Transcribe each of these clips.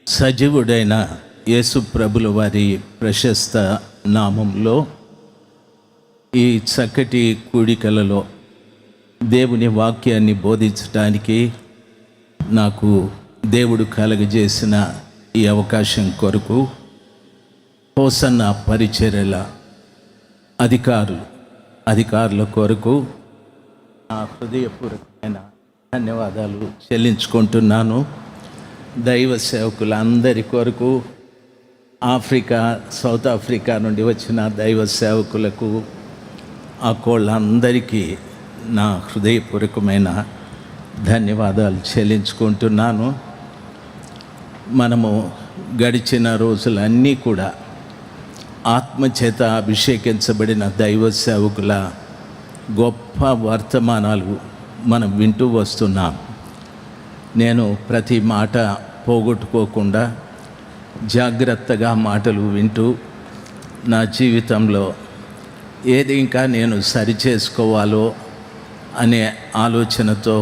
సజీవుడైన యేసు ప్రభుల వారి ప్రశస్త నామంలో ఈ చక్కటి కూడికలలో దేవుని వాక్యాన్ని బోధించడానికి నాకు దేవుడు కలుగజేసిన ఈ అవకాశం కొరకు హోసన్న పరిచర్యల అధికారుల కొరకు నా హృదయపూర్వకమైన ధన్యవాదాలు చెల్లించుకుంటున్నాను. దైవ సేవకులందరి కొరకు సౌత్ ఆఫ్రికా నుండి వచ్చిన దైవ సేవకులకు ఆ కోళ్ళందరికీ నా హృదయపూర్వకమైన ధన్యవాదాలు చెల్లించుకుంటున్నాను. మనము గడిచిన రోజులన్నీ కూడా ఆత్మచేత అభిషేకించబడిన దైవ సేవకుల గొప్ప వర్తమానాలు మనం వింటూ వస్తున్నాం. నేను ప్రతి మాట పోగొట్టుకోకుండా జాగ్రత్తగా మాటలు వింటూ నా జీవితంలో ఏది ఇంకా నేను సరిచేసుకోవాలో అనే ఆలోచనతో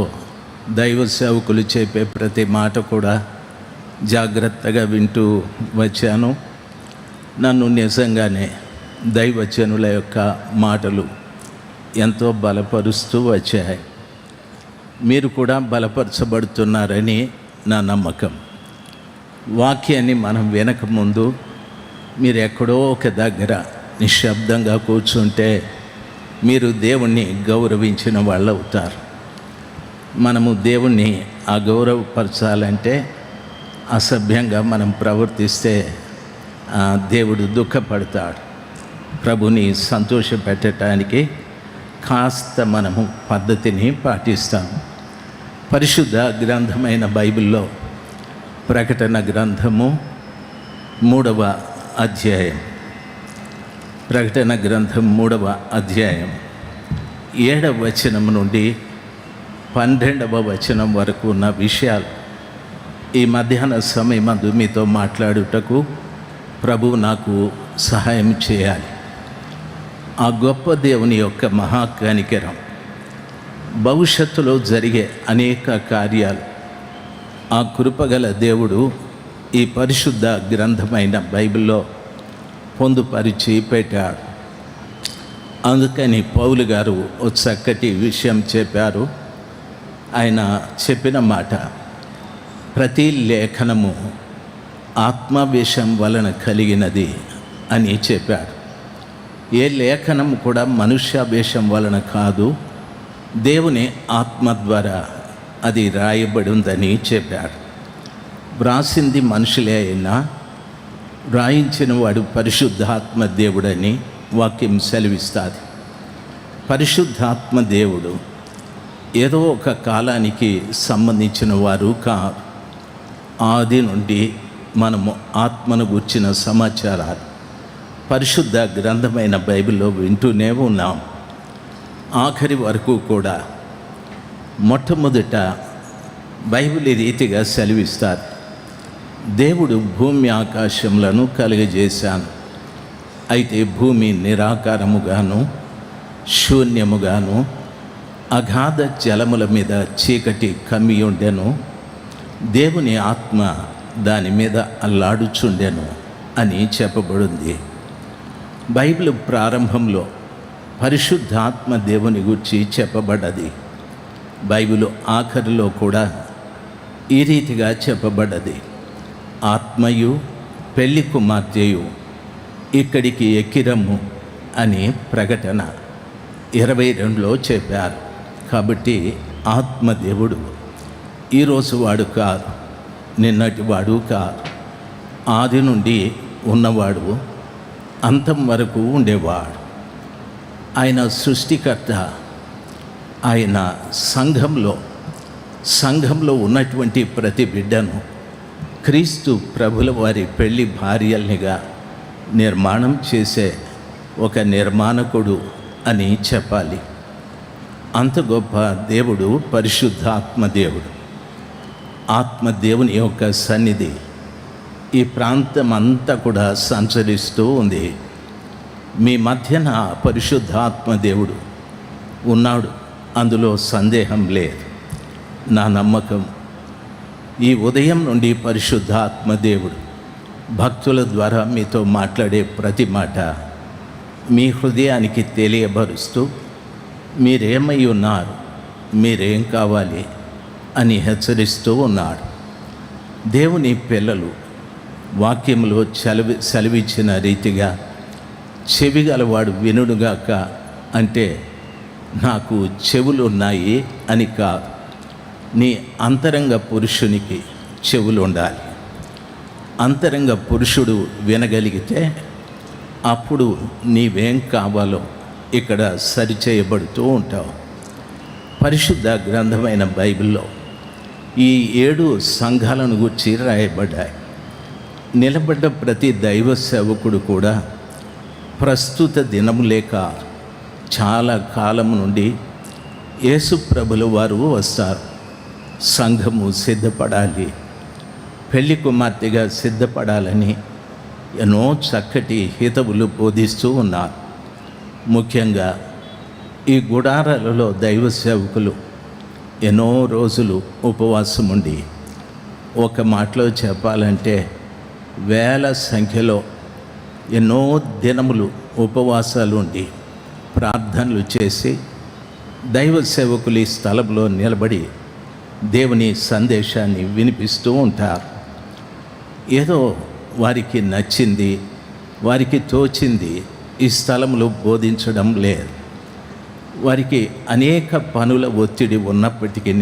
దైవ సేవకులు చెప్పే ప్రతి మాట కూడా జాగ్రత్తగా వింటూ వచ్చాను. నన్ను నిజంగానే దైవజనుల యొక్క మాటలు ఎంతో బలపరుస్తూ వచ్చాయి. మీరు కూడా బలపరచబడుతున్నారని నా నమ్మకం. వాక్యాన్ని మనం వినకముందు మీరు ఎక్కడో ఒక దగ్గర నిశ్శబ్దంగా కూర్చుంటే మీరు దేవుణ్ణి గౌరవించిన వాళ్ళు అవుతారు. మనము దేవుణ్ణి అగౌరవపరచాలంటే అసభ్యంగా మనం ప్రవర్తిస్తే దేవుడు దుఃఖపడతాడు. ప్రభుని సంతోషపెట్టడానికి కాస్త మనము పద్ధతిని పాటిస్తాము. పరిశుద్ధ గ్రంథమైన బైబిల్లో ప్రకటన గ్రంథము 3వ అధ్యాయం, ప్రకటన గ్రంథం 3వ అధ్యాయం 7వ వచనం నుండి 12వ వచనం వరకు ఉన్న విషయాలు ఈ మధ్యాహ్న సమయమందు మీతో మాట్లాడుటకు ప్రభువు నాకు సహాయం చేయాలి. ఆ గొప్ప దేవుని యొక్క మహాకనికరం, భవిష్యత్తులో జరిగే అనేక కార్యాలు ఆ కృపగల దేవుడు ఈ పరిశుద్ధ గ్రంథమైన బైబిల్లో పొందుపరిచి పెట్టాడు. అందుకని పౌలు గారు ఒక చక్కటి విషయం చెప్పారు. ఆయన చెప్పిన మాట, ప్రతి లేఖనము ఆత్మావేశం వలన కలిగినది అని చెప్పాడు. ఏ లేఖనం కూడా మనుష్యావేశం వలన కాదు, దేవుని ఆత్మ ద్వారా అది రాయబడి ఉందని చెప్పాడు. వ్రాసింది మనుషులే అయినా వ్రాయించిన వాడు పరిశుద్ధాత్మ దేవుడని వాక్యం సెలవిస్తుంది. పరిశుద్ధాత్మ దేవుడు ఏదో ఒక కాలానికి సంబంధించిన వారు కాదు. ఆది నుండి మనము ఆత్మను గుర్చిన సమాచారాలు పరిశుద్ధ గ్రంథమైన బైబిల్లో వింటూనే ఉన్నాం. ఆఖరి వరకు కూడా మొట్టమొదట బైబిల్ ఈ రీతిగా సెలవిస్తారు, దేవుడు భూమి ఆకాశములను కలుగజేశాను. అయితే భూమి నిరాకారముగాను శూన్యముగాను అగాధ జలముల మీద చీకటి కమ్మి ఉండెను, దేవుని ఆత్మ దాని మీద అల్లాడుచుండెను అని చెప్పబడింది. బైబిల్ ప్రారంభంలో పరిశుద్ధాత్మ దేవుని గురించి చెప్పబడ్డది. బైబిల్ ఆఖరిలో కూడా ఈ రీతిగా చెప్పబడ్డది, ఆత్మయు పెళ్లి కుమార్తెయు ఇక్కడికి ఎక్కిరమ్ము అని ప్రకటన 22లో చెప్పారు. కాబట్టి ఆత్మదేవుడు ఈరోజు వాడు కాదు, నిన్నటి వాడు కాదు, ఆది నుండి ఉన్నవాడు, అంతం వరకు ఉండేవాడు. ఆయన సృష్టికర్త. ఆయన సంఘంలో ఉన్నటువంటి ప్రతి బిడ్డను క్రీస్తు ప్రభుల వారి పెళ్లి భార్యల్నిగా నిర్మాణం చేసే ఒక నిర్మాణకుడు అని చెప్పాలి. అంత గొప్ప దేవుడు పరిశుద్ధాత్మదేవుడు. ఆత్మదేవుని యొక్క సన్నిధి ఈ ప్రాంతం అంతా కూడా సంచరిస్తూ ఉంది. మీ మధ్యన పరిశుద్ధాత్మ దేవుడు ఉన్నాడు, అందులో సందేహం లేదు. నా నమ్మకం ఈ ఉదయం నుండి పరిశుద్ధాత్మ దేవుడు భక్తుల ద్వారా మీతో మాట్లాడే ప్రతి మాట మీ హృదయానికి తెలియబరుస్తూ మీరేమై ఉన్నారు, మీరేం కావాలి అని హెచ్చరిస్తూ ఉన్నాడు. దేవుని పిల్లలు వాక్యంలో సెలవిచ్చిన రీతిగా చెవిగలవాడు వినుడుగాక అంటే నాకు చెవులు ఉన్నాయి అని కాదు, నీ అంతరంగ పురుషునికి చెవులు ఉండాలి. అంతరంగ పురుషుడు వినగలిగితే అప్పుడు నీవేం కావాలో ఇక్కడ సరిచేయబడుతూ ఉంటావు. పరిశుద్ధ గ్రంథమైన బైబిల్లో ఈ 7 సంఘాలను గురించి రాయబడ్డాయి. నిలబడ్డ ప్రతి దైవ సేవకుడు కూడా ప్రస్తుత దినము లేక చాలా కాలం నుండి యేసు ప్రభుల వారు వస్తారు. సంఘము సిద్ధపడాలి, పెళ్లి కుమార్తెగా సిద్ధపడాలని ఎన్నో చక్కటి హితవులు బోధిస్తూ ఉన్నారు. ముఖ్యంగా ఈ గుడారాలలో దైవ సేవకులు ఎన్నో రోజులు ఉపవాసం ఉండి, ఒక మాటలో చెప్పాలంటే వేల సంఖ్యలో ఎన్నో దినములు ఉపవాసాలు ఉండి ప్రార్థనలు చేసి దైవ సేవకులు ఈ స్థలంలో నిలబడి దేవుని సందేశాన్ని వినిపిస్తూ ఉంటారు. ఏదో వారికి నచ్చింది, వారికి తోచింది ఈ స్థలంలో బోధించడం లేదు. వారికి అనేక పనుల ఒత్తిడి ఉన్నప్పటికీ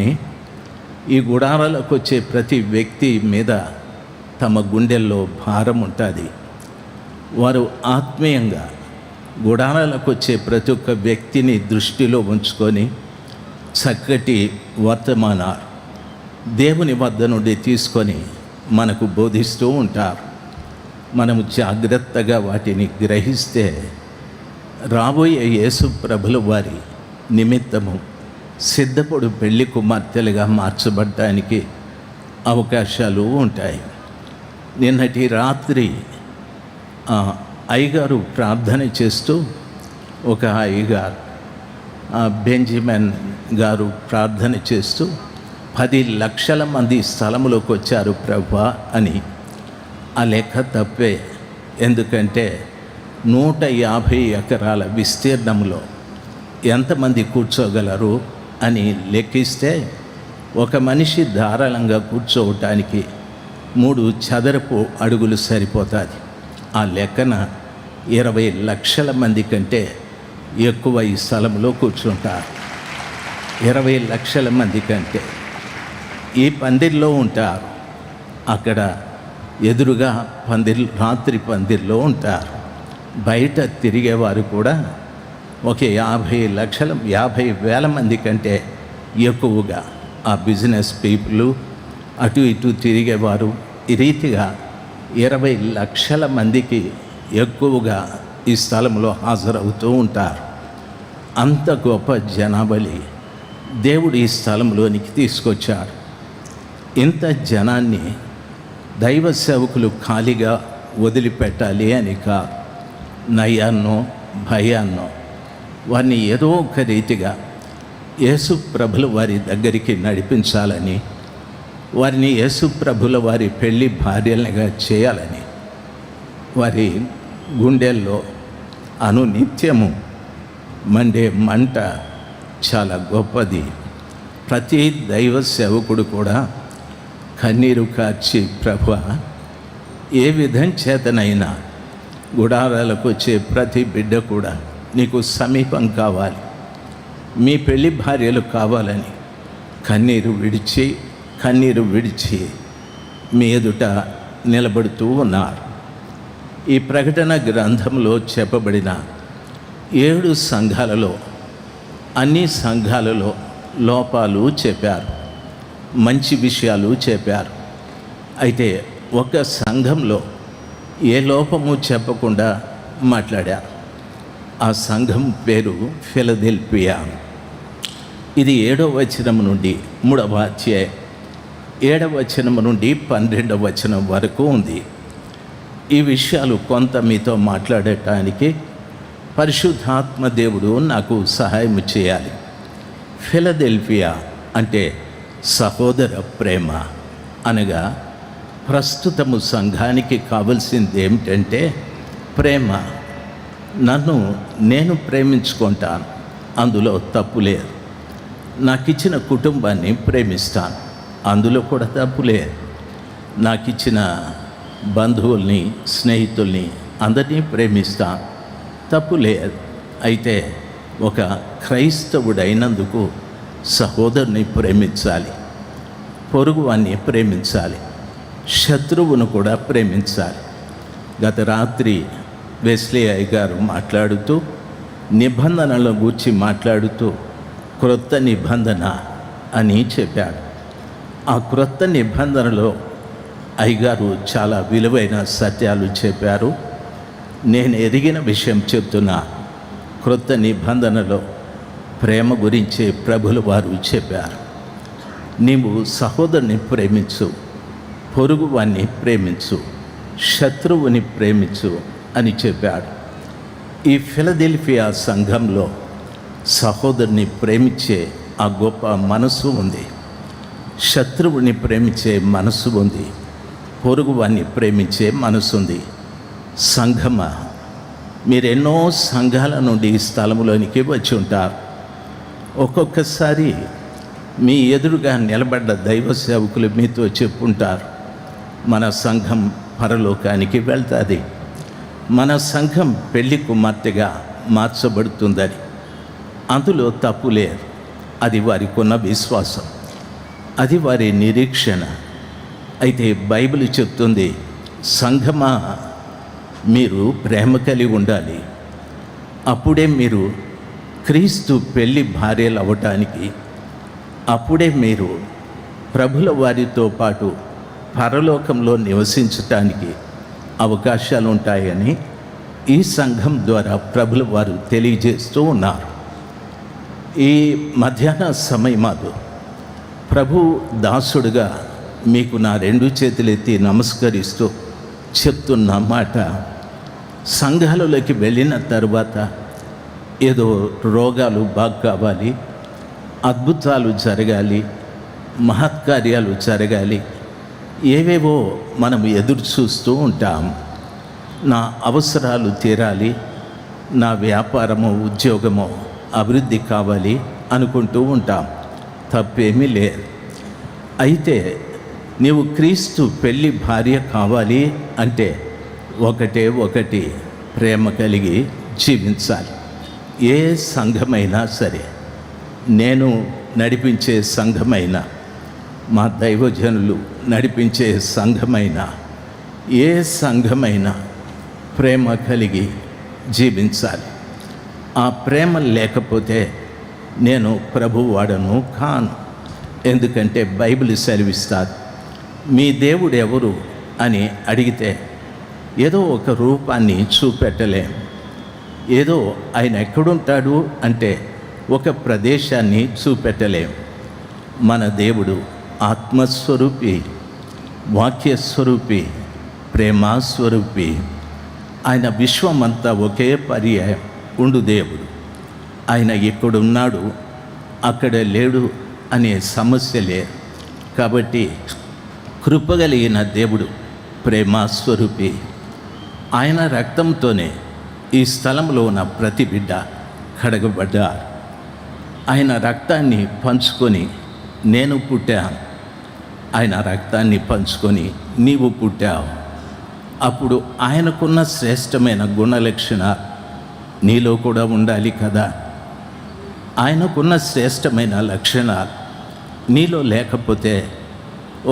ఈ గుడారాలకు వచ్చే ప్రతి వ్యక్తి మీద తమ గుండెల్లో భారం ఉంటుంది. వారు ఆత్మీయంగా గుడారాలకు వచ్చే ప్రతి ఒక్క వ్యక్తిని దృష్టిలో ఉంచుకొని చక్కటి వర్తమానాలు దేవుని వద్ద నుండి తీసుకొని మనకు బోధిస్తూ ఉంటారు. మనము జాగ్రత్తగా వాటిని గ్రహిస్తే రాబోయే యేసు ప్రభుల వారి నిమిత్తము సిద్ధపడు పెళ్లి కుమార్తెలుగా మార్చబడటానికి అవకాశాలు ఉంటాయి. నిన్నటి రాత్రి అయ్యగారు ప్రార్థన చేస్తూ, ఒక అయ్యగారు బెంజమిన్ గారు ప్రార్థన చేస్తూ 10 లక్షల మంది స్థలంలోకి వచ్చారు ప్రభువా అని. ఆ లెక్క తప్పే. ఎందుకంటే 150 ఎకరాల విస్తీర్ణంలో ఎంతమంది కూర్చోగలరు అని లెక్కిస్తే ఒక మనిషి ధారాళంగా కూర్చోవటానికి 3 చదరపు అడుగులు సరిపోతుంది. ఆ లెక్కన 20 లక్షల మంది కంటే ఎక్కువ ఈ స్థలంలో కూర్చుంటారు. 20 లక్షల మంది కంటే ఈ పందిర్లో ఉంటారు. అక్కడ ఎదురుగా రాత్రి పందిర్లో ఉంటారు. బయట తిరిగేవారు కూడా ఒక 50,000 మంది కంటే ఎక్కువగా ఆ బిజినెస్ పీపుల్ అటు ఇటు తిరిగేవారు. ఈ రీతిగా 20 లక్షల మందికి ఎక్కువగా ఈ స్థలంలో హాజరవుతూ ఉంటారు. అంత గొప్ప జనాబలి దేవుడు ఈ స్థలంలోనికి తీసుకొచ్చాడు. ఇంత జనాన్ని దైవ సేవకులు ఖాళీగా వదిలిపెట్టాలి అని కాదు, నయాన్నో భయాన్నో వారిని ఏదో ఒక రీతిగా యేసు ప్రభుల వారి దగ్గరికి నడిపించాలని, వారిని యేసు ప్రభుల వారి పెళ్లి భార్యలుగా చేయాలని వారి గుండెల్లో అనునిత్యము మండే మంట చాలా గొప్పది. ప్రతి దైవ సేవకుడు కూడా కన్నీరు కార్చి, ప్రభువా ఏ విధం చేతనైనా గుడారాలకు వచ్చే ప్రతి బిడ్డ కూడా నీకు సమీపం కావాలి, మీ పెళ్లి భార్యలు కావాలని కన్నీరు విడిచి మీ ఎదుట నిలబడుతూ ఉన్నారు. ఈ ప్రకటన గ్రంథంలో చెప్పబడిన 7 సంఘాలలో అన్ని సంఘాలలో లోపాలు చెప్పారు, మంచి విషయాలు చెప్పారు. అయితే ఒక సంఘంలో ఏ లోపము చెప్పకుండా మాట్లాడారు. ఆ సంఘం పేరు ఫిలదెల్ఫియా. ఇది 7వ వచనం నుండి 3వ అధ్యాయం 7వ వచనం నుండి 12వ వచనం వరకు ఉంది. ఈ విషయాలు కొంత మీతో మాట్లాడటానికి పరిశుద్ధాత్మ దేవుడు నాకు సహాయం చేయాలి. ఫిలదెల్ఫియా అంటే సహోదర ప్రేమ. అనగా ప్రస్తుతము సంఘానికి కావలసింది ఏమిటంటే ప్రేమ. నన్ను నేను ప్రేమించుకుంటాను, అందులో తప్పు లేదు. నాకు ఇచ్చిన కుటుంబాన్ని ప్రేమిస్తాను, అందులో కూడా తప్పు లేదు. నాకు ఇచ్చిన బంధువుల్ని, స్నేహితుల్ని అందరినీ ప్రేమిస్తాను, తప్పు లేదు. అయితే ఒక క్రైస్తవుడైనందుకు సహోదరుని ప్రేమించాలి, పొరుగువాన్ని ప్రేమించాలి, శత్రువును కూడా ప్రేమించాలి. గత రాత్రి వెస్లీ అయ్య గారు మాట్లాడుతూ నిబంధనల గురించి మాట్లాడుతూ క్రొత్త నిబంధన అని చెప్పాడు. ఆ క్రొత్త నిబంధనలో అయ్యగారు చాలా విలువైన సత్యాలు చెప్పారు. నేను ఎరిగిన విషయం చెప్తున్నా. క్రొత్త నిబంధనలో ప్రేమ గురించి ప్రభులు వారు చెప్పారు. నీవు సహోదరుని ప్రేమించు, పొరుగువాన్ని ప్రేమించు, శత్రువుని ప్రేమించు అని చెప్పాడు. ఈ ఫిలదెల్ఫియా సంఘంలో సహోదరుని ప్రేమించే ఆ గొప్ప మనసు ఉంది, శత్రువుని ప్రేమించే మనసు ఉంది, పొరుగువాన్ని ప్రేమించే మనసు ఉంది. సంఘమ, మీరెన్నో సంఘాల నుండి ఈ స్థలంలోనికి వచ్చి ఉంటారు. ఒక్కొక్కసారి మీ ఎదురుగా నిలబడ్డ దైవ సేవకులు మీతో చెప్పుంటారు, మన సంఘం పరలోకానికి వెళ్తుంది, మన సంఘం పెళ్లి కుమార్తెగా మార్చబడుతుందని. అందులో తప్పు లేదు. అది వారికి ఉన్న విశ్వాసం, అది వారి నిరీక్షణ. అయితే బైబిల్ చెప్తుంది, సంఘమా మీరు ప్రేమ కలిగి ఉండాలి. అప్పుడే మీరు క్రీస్తు పెళ్లి భార్యలు అవ్వటానికి, అప్పుడే మీరు ప్రభుల వారితో పాటు పరలోకంలో నివసించటానికి అవకాశాలు ఉంటాయని ఈ సంఘం ద్వారా ప్రభుల వారు తెలియజేస్తూ ఉన్నారు. ఈ మధ్యాహ్న సమయమాదు ప్రభు దాసుడుగా మీకు నా 2 చేతులెత్తి నమస్కరిస్తూ చెప్తున్న మాట, సంఘాలలోకి వెళ్ళిన తర్వాత ఏదో రోగాలు బాగు కావాలి, అద్భుతాలు జరగాలి, మహత్కార్యాలు జరగాలి, ఏవేవో మనం ఎదురు చూస్తూ ఉంటాం. నా అవసరాలు తీరాలి, నా వ్యాపారమో ఉద్యోగమో అభివృద్ధి కావాలి అనుకుంటూ ఉంటాం. తప్పేమీ లేదు. అయితే నీవు క్రీస్తు పెళ్లి భార్య కావాలి అంటే ఒకటి ప్రేమ కలిగి జీవించాలి. ఏ సంఘమైనా సరే, నేను నడిపించే సంఘమైనా, మా దైవజనులు నడిపించే సంఘమైనా, ఏ సంఘమైనా ప్రేమ కలిగి జీవించాలి. ఆ ప్రేమ లేకపోతే నేను ప్రభువాడను కాను. ఎందుకంటే బైబిల్ సెలవిస్తారు, మీ దేవుడు ఎవరు అని అడిగితే ఏదో ఒక రూపాన్ని చూపెట్టలేం. ఏదో ఆయన ఎక్కడుంటాడు అంటే ఒక ప్రదేశాన్ని చూపెట్టలేం. మన దేవుడు ఆత్మస్వరూపి, వాక్యస్వరూపి, ప్రేమాస్వరూపి. ఆయన విశ్వమంతా ఒకే పర్యాయం ఉండు దేవుడు. ఆయన ఎక్కడున్నాడు, అక్కడ లేడు అనే సమస్య లేదు. కాబట్టి కృపగలిగిన దేవుడు ప్రేమాస్వరూపి. ఆయన రక్తంతోనే ఈ స్థలంలో ఉన్న ప్రతి బిడ్డ కడగబడ్డారు. ఆయన రక్తాన్ని పంచుకొని నేను పుట్టాను, ఆయన రక్తాన్ని పంచుకొని నీవు పుట్టావు. అప్పుడు ఆయనకున్న శ్రేష్టమైన గుణలక్షణాలు నీలో కూడా ఉండాలి కదా. ఆయనకున్న శ్రేష్టమైన లక్షణాలు నీలో లేకపోతే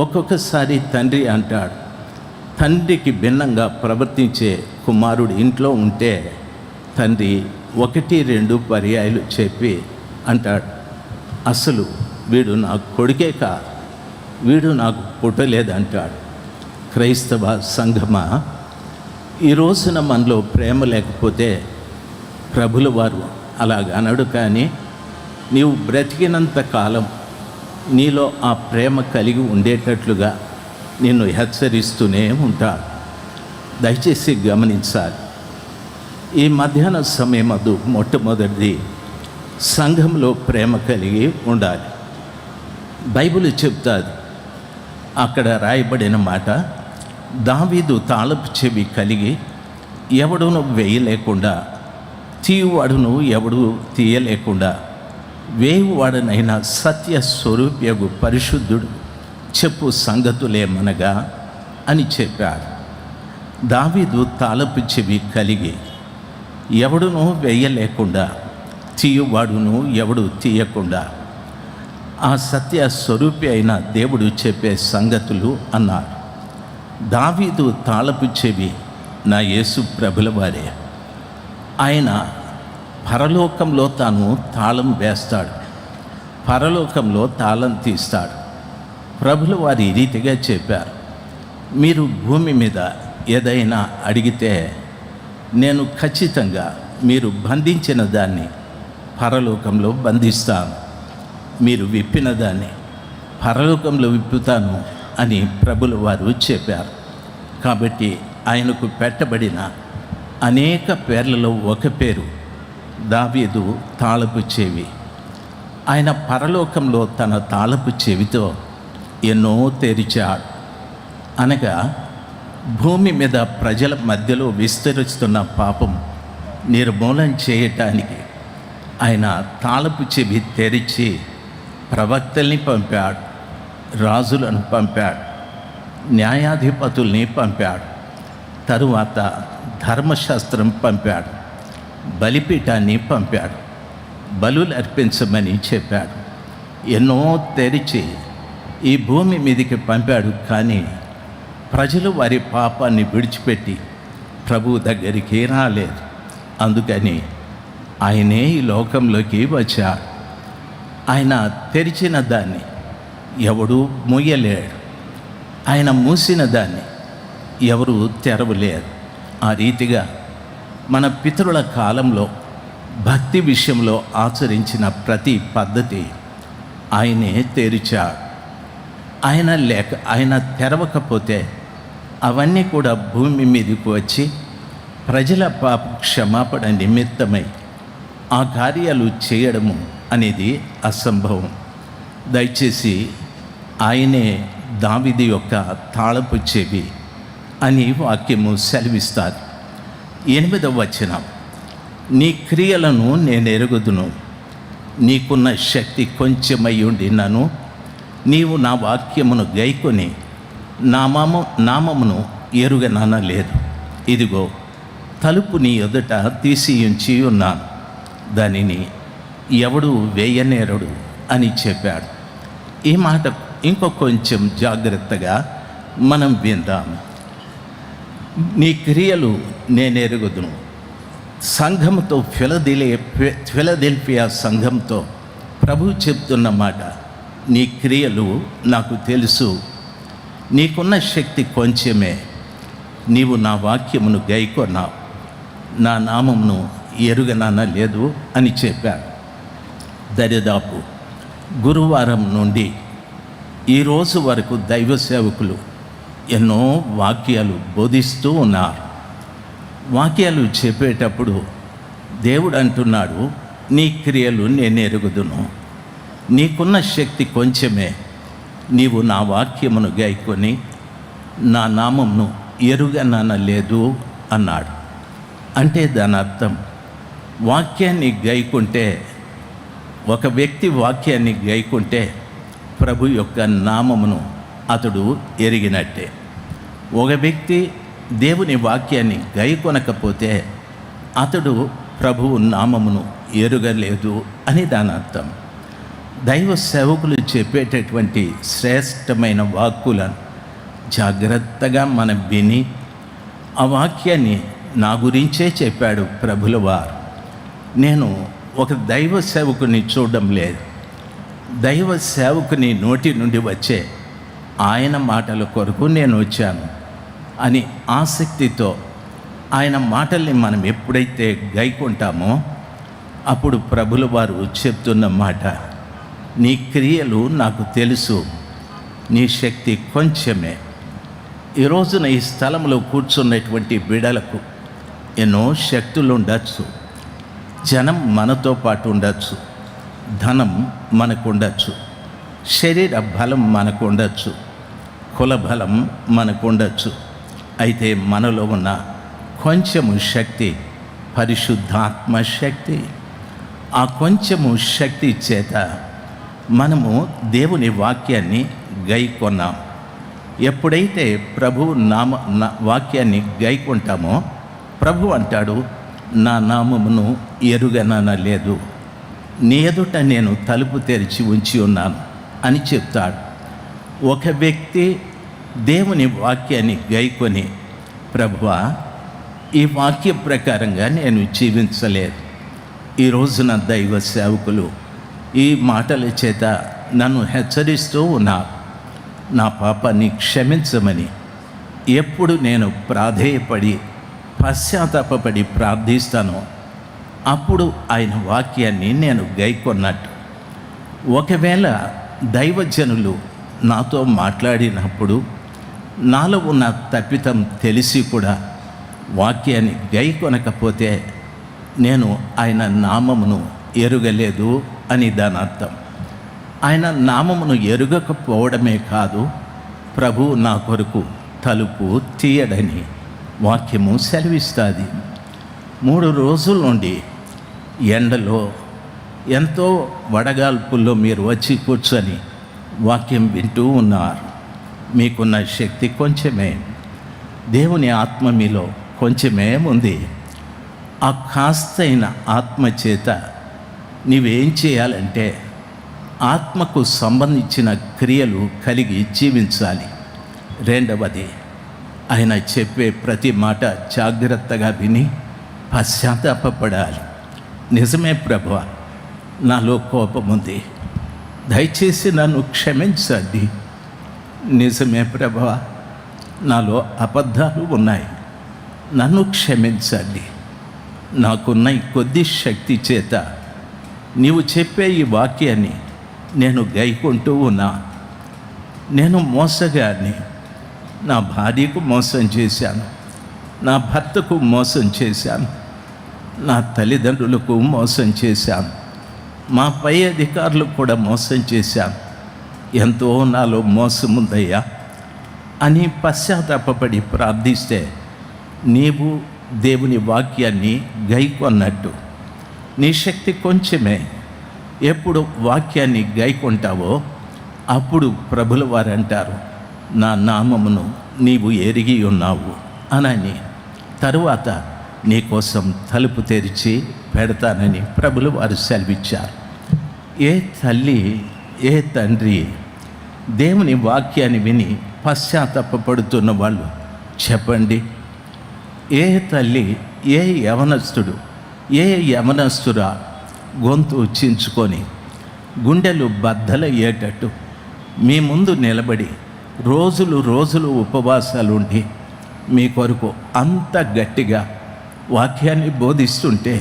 ఒక్కొక్కసారి తండ్రి అంటాడు, తండ్రికి భిన్నంగా ప్రవర్తించే కుమారుడు ఇంట్లో ఉంటే తండ్రి 1-2 పర్యాయాలు చెప్పి అంటాడు, అసలు వీడు నాకు కొడుకే కాదు, వీడు నాకు పుట్టలేదంటాడు. క్రైస్తవ సంఘమా, ఈ రోజున మనలో ప్రేమ లేకపోతే ప్రభుల వారు అలాగనడు. కానీ నీవు బ్రతికినంత కాలం నీలో ఆ ప్రేమ కలిగి ఉండేటట్లుగా నిన్ను హెచ్చరిస్తూనే ఉంటాడు. దయచేసి గమనించాలి. ఈ మధ్యాహ్న సమయం మొట్టమొదటిది సంఘంలో ప్రేమ కలిగి ఉండాలి. బైబిల్ చెప్తాది, అక్కడ రాయబడిన మాట, దావీదు తాళపు చెవి కలిగి ఎవడును వేయలేకుండా, తీయువాడును ఎవడు తీయలేకుండా, వేయువాడనైన సత్య స్వరూప్యగు పరిశుద్ధుడు చెప్పు సంగతులేమనగా అని చెప్పాడు. దావీదు తాళపు చెవి కలిగి ఎవడును వేయలేకుండా, తీయువాడును ఎవడు తీయకుండా, ఆ సత్య స్వరూపి అయిన దేవుడు చెప్పే సంగతులు అన్నాడు. దావీదు తాళపు చెవి నా యేసు ప్రభుల వారే. ఆయన పరలోకంలో తాను తాళం వేస్తాడు, పరలోకంలో తాళం తీస్తాడు. ప్రభుల వారు ఈ రీతిగా చెప్పారు, మీరు భూమి మీద ఏదైనా అడిగితే నేను ఖచ్చితంగా మీరు బంధించిన దాన్ని పరలోకంలో బంధిస్తాను, మీరు విప్పిన దాన్ని పరలోకంలో విప్పుతాను అని ప్రభుల వారు చెప్పారు. కాబట్టి ఆయనకు పెట్టబడిన అనేక పేర్లలో ఒక పేరు దావీదు తాళపు చెవి. ఆయన పరలోకంలో తన తాళపు చెవితో ఎన్నో తెరిచాడు. అనగా భూమి మీద ప్రజల మధ్యలో విస్తరిస్తున్న పాపం నిర్మూలన చేయటానికి ఆయన తాళపు చెవి తెరిచి ప్రవక్తల్ని పంపాడు, రాజులను పంపాడు, న్యాయాధిపతుల్ని పంపాడు, తరువాత ధర్మశాస్త్రం పంపాడు, బలిపీఠాన్ని పంపాడు, బలులు అర్పించమని చెప్పాడు. ఎన్నో తెరిచి ఈ భూమి మీదకి పంపాడు. కానీ ప్రజలు వారి పాపాన్ని విడిచిపెట్టి ప్రభు దగ్గరికి రాలేదు. అందుకని ఆయనే ఈ లోకంలోకి వచ్చాడు. ఆయన తెరిచిన దాన్ని ఎవడు మూయలేడు, ఆయన మూసిన దాన్ని ఎవరు తెరవలేరు. ఆ రీతిగా మన పితరుల కాలంలో భక్తి విషయంలో ఆచరించిన ప్రతి పద్ధతి ఆయనే తెరిచాడు. ఆయన తెరవకపోతే అవన్నీ కూడా భూమి మీదకు వచ్చి ప్రజల పాప క్షమాపణ నిమిత్తమై ఆ కార్యాలు చేయడము అనేది అసంభవం. దయచేసి ఆయనే దావీదు యొక్క తాళపు చెవి అని వాక్యము సెలవిస్తారు. 8వ వచనం, నీ క్రియలను నేను ఎరుగుదును, నీకున్న శక్తి కొంచెమై ఉండినను నీవు నా వాక్యమును గైకొని నామమును ఎరుగననలేదు. ఇదిగో తలుపు నీ ఎదుట తీసి ఉంచి ఉన్నాను, దానిని ఎవడు వేయనేరడు అని చెప్పాడు. ఈ మాట ఇంకో కొంచెం జాగ్రత్తగా మనం విందాం. నీ క్రియలు నేను ఎరుగుదును. సంఘంతో ఫిలదెల్ఫియా సంఘంతో ప్రభు చెప్తున్న మాట, నీ క్రియలు నాకు తెలుసు, నీకున్న శక్తి కొంచెమే, నీవు నా వాక్యమును గైకొన్నావు, నా నామమును ఎరుగననలేదు అని చెప్పాడు. దరిదాపు గురువారం నుండి ఈరోజు వరకు దైవ సేవకులు ఎన్నో వాక్యాలు బోధిస్తూ ఉన్నారు. వాక్యాలు చెప్పేటప్పుడు దేవుడు అంటున్నాడు, నీ క్రియలు నేను ఎరుగుదును, నీకున్న శక్తి కొంచెమే, నీవు నా వాక్యమును గైకొని నా నామమును ఎరుగననలేదు అన్నాడు. అంటే దాని అర్థం, వాక్యాన్ని గైకుంటే, ఒక వ్యక్తి వాక్యాన్ని గైకుంటే ప్రభు యొక్క నామమును అతడు ఎరిగినట్టే. ఒక వ్యక్తి దేవుని వాక్యాన్ని గైకొనకపోతే అతడు ప్రభువు నామమును ఎరుగలేదు అని దాని అర్థం. దైవ సేవకులు చెప్పేటటువంటి శ్రేష్టమైన వాక్కులను జాగ్రత్తగా మనం విని, ఆ వాక్యాన్ని నా గురించే చెప్పాడు ప్రభుల వారు. నేను ఒక దైవ సేవకుని చూడడం లేదు, దైవ సేవకుని నోటి నుండి వచ్చే ఆయన మాటల కొరకు నేను వచ్చాను అని ఆసక్తితో ఆయన మాటల్ని మనం ఎప్పుడైతే గైకుంటామో అప్పుడు ప్రభుల వారు చెప్తున్న మాట, నీ క్రియలు నాకు తెలుసు, నీ శక్తి కొంచెమే. ఈ రోజున ఈ స్థలంలో కూర్చున్నటువంటి బిడలకు ఎన్నో శక్తులు ఉండొచ్చు, జనం మనతో పాటు ఉండొచ్చు, ధనం మనకు ఉండొచ్చు, శరీర బలం మనకు ఉండొచ్చు, కులబలం మనకు ఉండొచ్చు. అయితే మనలో ఉన్న కొంచెము శక్తి పరిశుద్ధాత్మ శక్తి. ఆ కొంచెము శక్తి చేత మనము దేవుని వాక్యాన్ని గైకొన్నాం. ఎప్పుడైతే ప్రభు వాక్యాన్ని గైకొంటామో ప్రభు అంటాడు, నా నామమును ఎరుగనలేదు, నీ ఎదుట నేను తలుపు తెరిచి ఉంచి ఉన్నాను అని చెప్తాడు. ఒక వ్యక్తి దేవుని వాక్యాన్ని గైకొని, ప్రభువా ఈ వాక్య ప్రకారంగా నేను జీవించలేదు. ఈ రోజున దైవ సేవకులు ఈ మాటల చేత నన్ను హెచ్చరిస్తూ ఉన్నారు. నా పాపాన్ని క్షమించమని ఎప్పుడు నేను ప్రాధేయపడి పశ్చాత్తాపపడి ప్రార్థిస్తానో అప్పుడు ఆయన వాక్యాన్ని నేను గైకొన్నట్టు. ఒకవేళ దైవజనులు నాతో మాట్లాడినప్పుడు నాలో ఉన్న తప్పిదం తెలిసి కూడా వాక్యాన్ని గైకొనకపోతే నేను ఆయన నామమును ఎరుగలేదు అని దాని అర్థం. ఆయన నామమును ఎరుగకపోవడమే కాదు, ప్రభు నా కొరకు తలుపు తీయడని వాక్యము సెలవిస్తుంది. 3 రోజుల నుండి ఎండలో ఎంతో వడగాల్పుల్లో మీరు వచ్చి కూర్చొని వాక్యం వింటూ ఉన్నారు. మీకున్న శక్తి కొంచెమే, దేవుని ఆత్మ మీలో కొంచెమే ఉంది. ఆ కాస్తైన ఆత్మ చేత నీవేం చేయాలంటే ఆత్మకు సంబంధించిన క్రియలు కలిగి జీవించాలి. రెండవది, ఆయన చెప్పే ప్రతి మాట జాగ్రత్తగా విని పశ్చాత్తాపపడాలి. నిజమే ప్రభువా, నాలో కోపం ఉంది, దయచేసి నన్ను క్షమించండి. నిజమే ప్రభువా, నాలో అబద్ధాలు ఉన్నాయి, నన్ను క్షమించండి. నాకున్న ఈ కొద్ది శక్తి చేత నీవు చెప్పే ఈ వాక్యాన్ని నేను గైకుంటూ ఉన్నా. నేను మోసగాన్ని, నా భార్యకు మోసం చేశాను, నా భర్తకు మోసం చేశాను, నా తల్లిదండ్రులకు మోసం చేశాను, మా పై అధికారులకు కూడా మోసం చేశాను. ఎంతో నాలో మోసముందయ్యా అని పశ్చాత్తాపపడి ప్రార్థిస్తే నీవు దేవుని వాక్యాన్ని గైకొన్నట్టు. నీ శక్తి కొంచెమే. ఎప్పుడు వాక్యాన్ని గైకొంటావో అప్పుడు ప్రభుల వారు అంటారు, నా నామమును నీవు ఎరిగి ఉన్నావు అనని. తరువాత నీకోసం తలుపు తెరిచి పెడతానని ప్రభులు వారు సెలవిచ్చారు. ఏ తల్లి, ఏ తండ్రి దేవుని వాక్యాన్ని విని పశ్చాత్తాపపడుతున్న వాళ్ళు చెప్పండి? ఏ తల్లి, ఏ యవనస్తుడు, ఏ యవనస్తురా గొంతు చించుకొని గుండెలు బద్దలయ్యేటట్టు మీ ముందు నిలబడి రోజులు ఉపవాసాలుండి మీ కొరకు అంత గట్టిగా వాక్యాన్ని బోధిస్తుంటే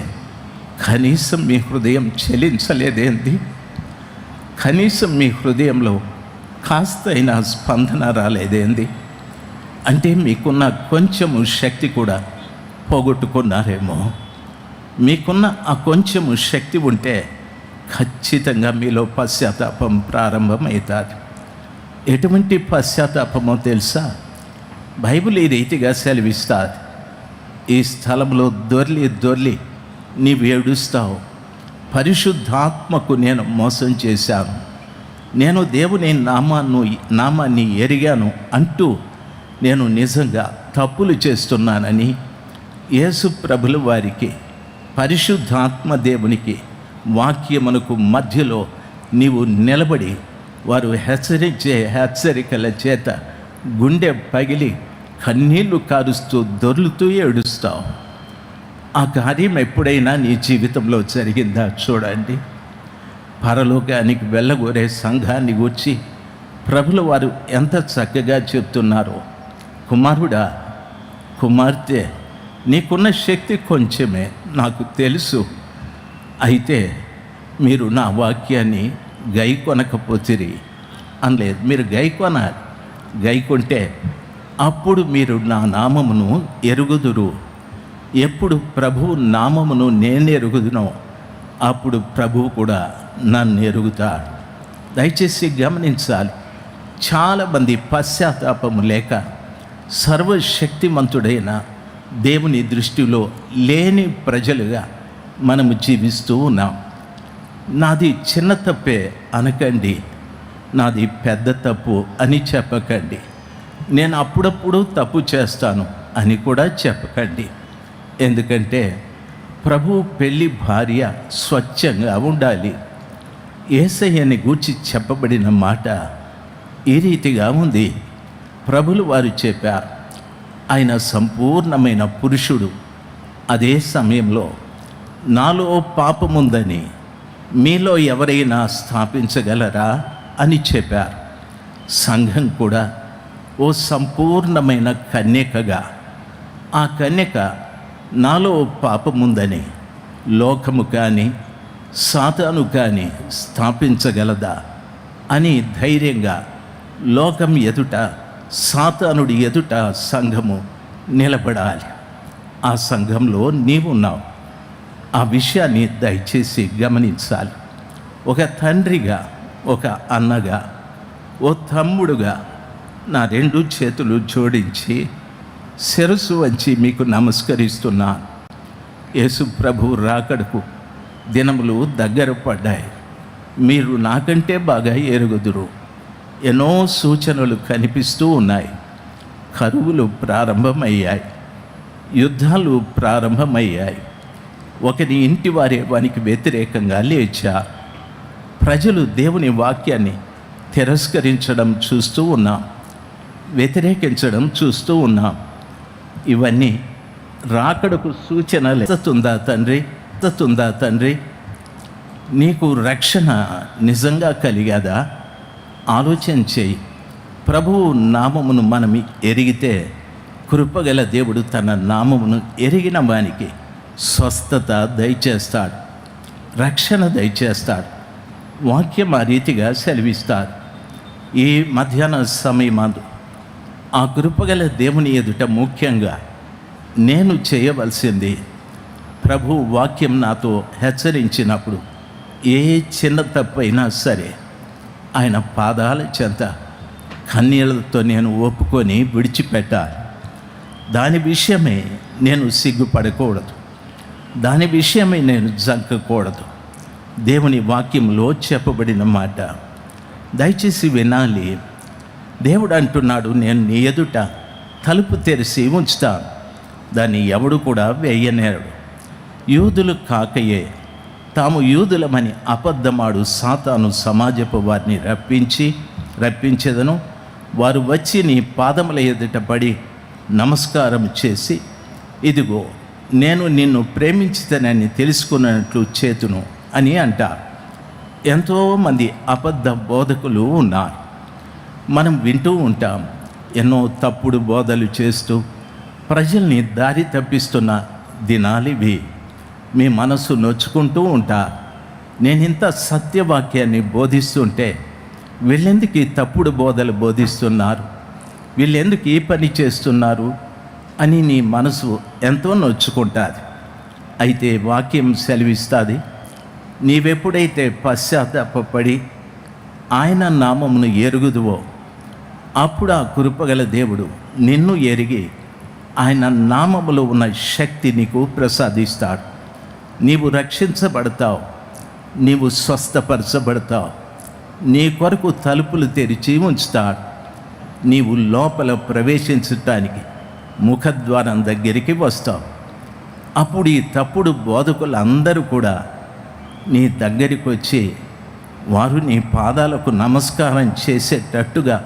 కనీసం మీ హృదయం చెలించలేదేంది? కనీసం మీ హృదయంలో కాస్తైనా స్పందన రాలేదేంది? అంటే మీకున్న కొంచెము శక్తి కూడా పోగొట్టుకున్నారేమో. మీకున్న ఆ కొంచెము శక్తి ఉంటే ఖచ్చితంగా మీలో పశ్చాత్తాపం ప్రారంభమవుతుంది. ఎటువంటి పశ్చాత్తాపమో తెలుసా? బైబిల్ ఈ రీతిగా సెలవిస్తుంది. ఈ స్థలంలో దొర్లి నీవు ఏడుస్తావు, పరిశుద్ధాత్మకు నేను మోసం చేశాను, నేను దేవుని నామాన్ని ఎరిగాను అంటూ నేను నిజంగా తప్పులు చేస్తున్నానని యేసు ప్రభుల వారికి, పరిశుద్ధాత్మ దేవునికి వాక్యమునకు మధ్యలో నీవు నిలబడి వారు హెచ్చరించే హెచ్చరికల చేత గుండె పగిలి కన్నీళ్లు కారుస్తూ దొర్లుతూ ఏడుస్తావు. ఆ కార్యం ఎప్పుడైనా నీ జీవితంలో జరిగిందా? చూడండి. పరలోకానికి వెళ్ళగోరే సంఘాన్ని గూర్చి ప్రభుల వారు ఎంత చక్కగా చెప్తున్నారో. కుమారుడా, కుమార్తె, నీకున్న శక్తి కొంచెమే నాకు తెలుసు. అయితే మీరు నా వాక్యాన్ని గైకొనకపోతిరి అనలేదు. మీరు గైకొనాలి. గైకొంటే అప్పుడు మీరు నా నామమును ఎరుగుదురు. ఎప్పుడు ప్రభువు నామమును నేను ఎరుగుదునో అప్పుడు ప్రభువు కూడా నన్ను ఎరుగుతాడు. దయచేసి గమనించాలి. చాలామంది పశ్చాత్తాపము లేక సర్వశక్తిమంతుడైన దేవుని దృష్టిలో లేని ప్రజలుగా మనము జీవిస్తూ ఉన్నాం. నాది చిన్న తప్పే అనకండి, నాది పెద్ద తప్పు అని చెప్పకండి. నేను అప్పుడప్పుడు తప్పు చేస్తాను అని కూడా చెప్పకండి. ఎందుకంటే ప్రభు పెళ్లి భార్య స్వచ్ఛంగా ఉండాలి. యేసయ్యని గూర్చి చెప్పబడిన మాట ఈ రీతిగా ఉంది. ప్రభులు వారు చెప్పారు, ఆయన సంపూర్ణమైన పురుషుడు. అదే సమయంలో నాలో పాపముందని మీలో ఎవరైనా స్థాపించగలరా అని చెప్పారు. సంఘం కూడా ఓ సంపూర్ణమైన కన్యకగా, ఆ కన్యక నాలో పాపముందని లోకము కానీ సాతాను కానీ స్థాపించగలదా అని ధైర్యంగా లోకం ఎదుట, సాతానుడి ఎదుట సంఘము నిలబడాలి. ఆ సంఘంలో నీవున్నావు. ఆ విషయాన్ని దయచేసి గమనించాలి. ఒక తండ్రిగా, ఒక అన్నగా, ఓ తమ్ముడుగా నా 2 చేతులు జోడించి శిరస్సు వంచి మీకు నమస్కరిస్తున్నాను. యేసు ప్రభు రాకడకు దినములు దగ్గర పడ్డాయి. మీరు నాకంటే బాగా ఎరుగుదురు. ఎన్నో సూచనలు కనిపిస్తూ ఉన్నాయి. కరువులు ప్రారంభమయ్యాయి, యుద్ధాలు ప్రారంభమయ్యాయి. ఒకరి ఇంటి వారే వానికి వ్యతిరేకంగా లేచారు. ప్రజలు దేవుని వాక్యాన్ని తిరస్కరించడం చూస్తూ ఉన్నాం, వ్యతిరేకించడం చూస్తూ ఉన్నాం. ఇవన్నీ రాకడకు సూచనలు. తుందా తండ్రి, నీకు రక్షణ నిజంగా కలిగాదా? ఆలోచన చేయి. ప్రభువు నామమును మనం ఎరిగితే, కృపగల దేవుడు తన నామమును ఎరిగిన వానికి స్వస్థత దయచేస్తాడు, రక్షణ దయచేస్తాడు. వాక్యం ఆ రీతిగా సెలవిస్తాడు. ఈ మధ్యాహ్న సమయమందు ఆ కృపగల దేవుని ఎదుట ముఖ్యంగా నేను చేయవలసింది, ప్రభు వాక్యం నాతో హెచ్చరించినప్పుడు ఏ చిన్న తప్పైనా సరే ఆయన పాదాల చెంత కన్నీళ్లతో నేను ఒప్పుకొని విడిచిపెట్టాలి. దాని విషయమే నేను సిగ్గుపడకూడదు, దాని విషయమై నేను జంకకూడదు. దేవుని వాక్యంలో చెప్పబడిన మాట దయచేసి వినాలి. దేవుడు అంటున్నాడు, నేను నీ ఎదుట తలుపు తెరిచి ఉంచుతాను, దాన్ని ఎవడు కూడా వేయనేరడు. యూదులు కాకయే తాము యూదులమని అబద్ధమాడు సాతాను సమాజపు వారిని రప్పించేదను. వారు వచ్చి నీ పాదముల ఎదుట పడి నమస్కారం చేసి, ఇదిగో నేను నిన్ను ప్రేమించితనని తెలుసుకున్నట్లు చేతును అని అంటారు. ఎంతోమంది అబద్ధ బోధకులు ఉన్నారు. మనం వింటూ ఉంటాం, ఎన్నో తప్పుడు బోధలు చేస్తూ ప్రజల్ని దారి తప్పిస్తున్న దినాలివి. మీ మనసు నొచ్చుకుంటూ ఉంటారు. నేను ఇంత సత్యవాక్యాన్ని బోధిస్తుంటే వీళ్ళెందుకు ఈ తప్పుడు బోధలు బోధిస్తున్నారు, వీళ్ళెందుకు ఈ పని చేస్తున్నారు అని నీ మనసు ఎంతో నొచ్చుకుంటుంది. అయితే వాక్యం సెలవిస్తుంది, నీవెప్పుడైతే పశ్చాత్తాపడి ఆయన నామమును ఎరుగుదువో, అప్పుడు ఆ కృపగల దేవుడు నిన్ను ఎరిగి ఆయన నామములో ఉన్న శక్తి నీకు ప్రసాదిస్తాడు. నీవు రక్షించబడతావు, నీవు స్వస్థపరచబడతావు. నీ కొరకు తలుపులు తెరిచి ఉంచుతాడు. నీవు లోపల ప్రవేశించటానికి ముఖద్వారం దగ్గరికి వస్తావు. అప్పుడు ఈ తప్పుడు బోధకులందరూ కూడా నీ దగ్గరికి వచ్చి వారు నీ పాదాలకు నమస్కారం చేసేటట్టుగా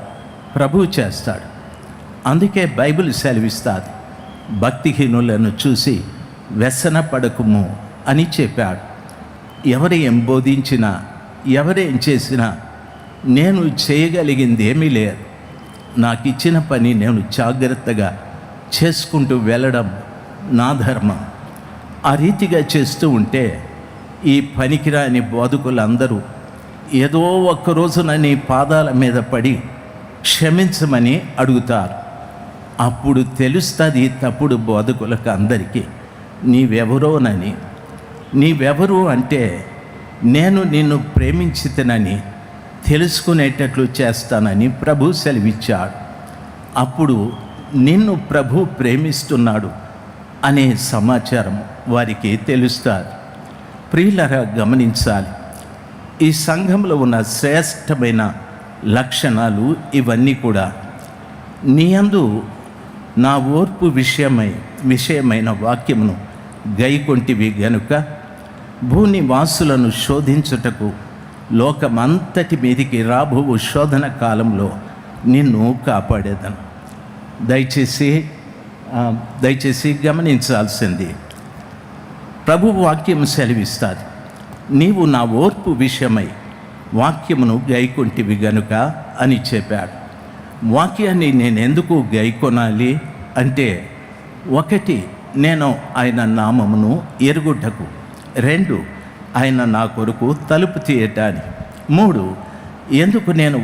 ప్రభువు చేస్తాడు. అందుకే బైబిల్ సెలవిస్తుంది, భక్తిహీనులను చూసి వ్యసన పడకుము అని చెప్పాడు. ఎవరు ఏం బోధించినా, ఎవరేం చేసినా నేను చేయగలిగింది ఏమీ లేదు. నాకు ఇచ్చిన పని నేను జాగ్రత్తగా చేసుకుంటూ వెళ్ళడం నా ధర్మం. ఆ రీతిగా చేస్తూ ఉంటే ఈ పనికిరాని బోధకులందరూ ఏదో ఒక్కరోజున నీ పాదాల మీద పడి క్షమించమని అడుగుతారు. అప్పుడు తెలుస్తుంది తప్పుడు బోధకులకు అందరికీ నీవెవరు అంటే, నేను నిన్ను ప్రేమించితనని తెలుసుకునేటట్లు చేస్తానని ప్రభు సెలవిచ్చాడు. అప్పుడు నిన్ను ప్రభు ప్రేమిస్తున్నాడు అనే సమాచారం వారికి తెలుస్తుంది. ప్రియులరా, గమనించాలి, ఈ సంఘంలో ఉన్న శ్రేష్టమైన లక్షణాలు ఇవన్నీ కూడా నీ యందు నా ఓర్పు విషయమైన వాక్యమును గైకొంటివి గనుక భూనివాసులను శోధించుటకు లోకమంతటి మీదికి రాబో శోధన కాలంలో నిన్ను కాపాడేదను. దయచేసి గమనించాల్సింది, ప్రభు వాక్యం సెలవిస్తుంది, నీవు నా ఓర్పు విషయమై వాక్యమును గైకొంటివి గనుక అని చెప్పాడు. వాక్యాన్ని నేను ఎందుకు గైకొనాలి అంటే, 1, నేను ఆయన నామమును ఎరుగుటకు, 2, ఆయన నా కొరకు తలుపు తీయటానికి, 3, ఎందుకు నేను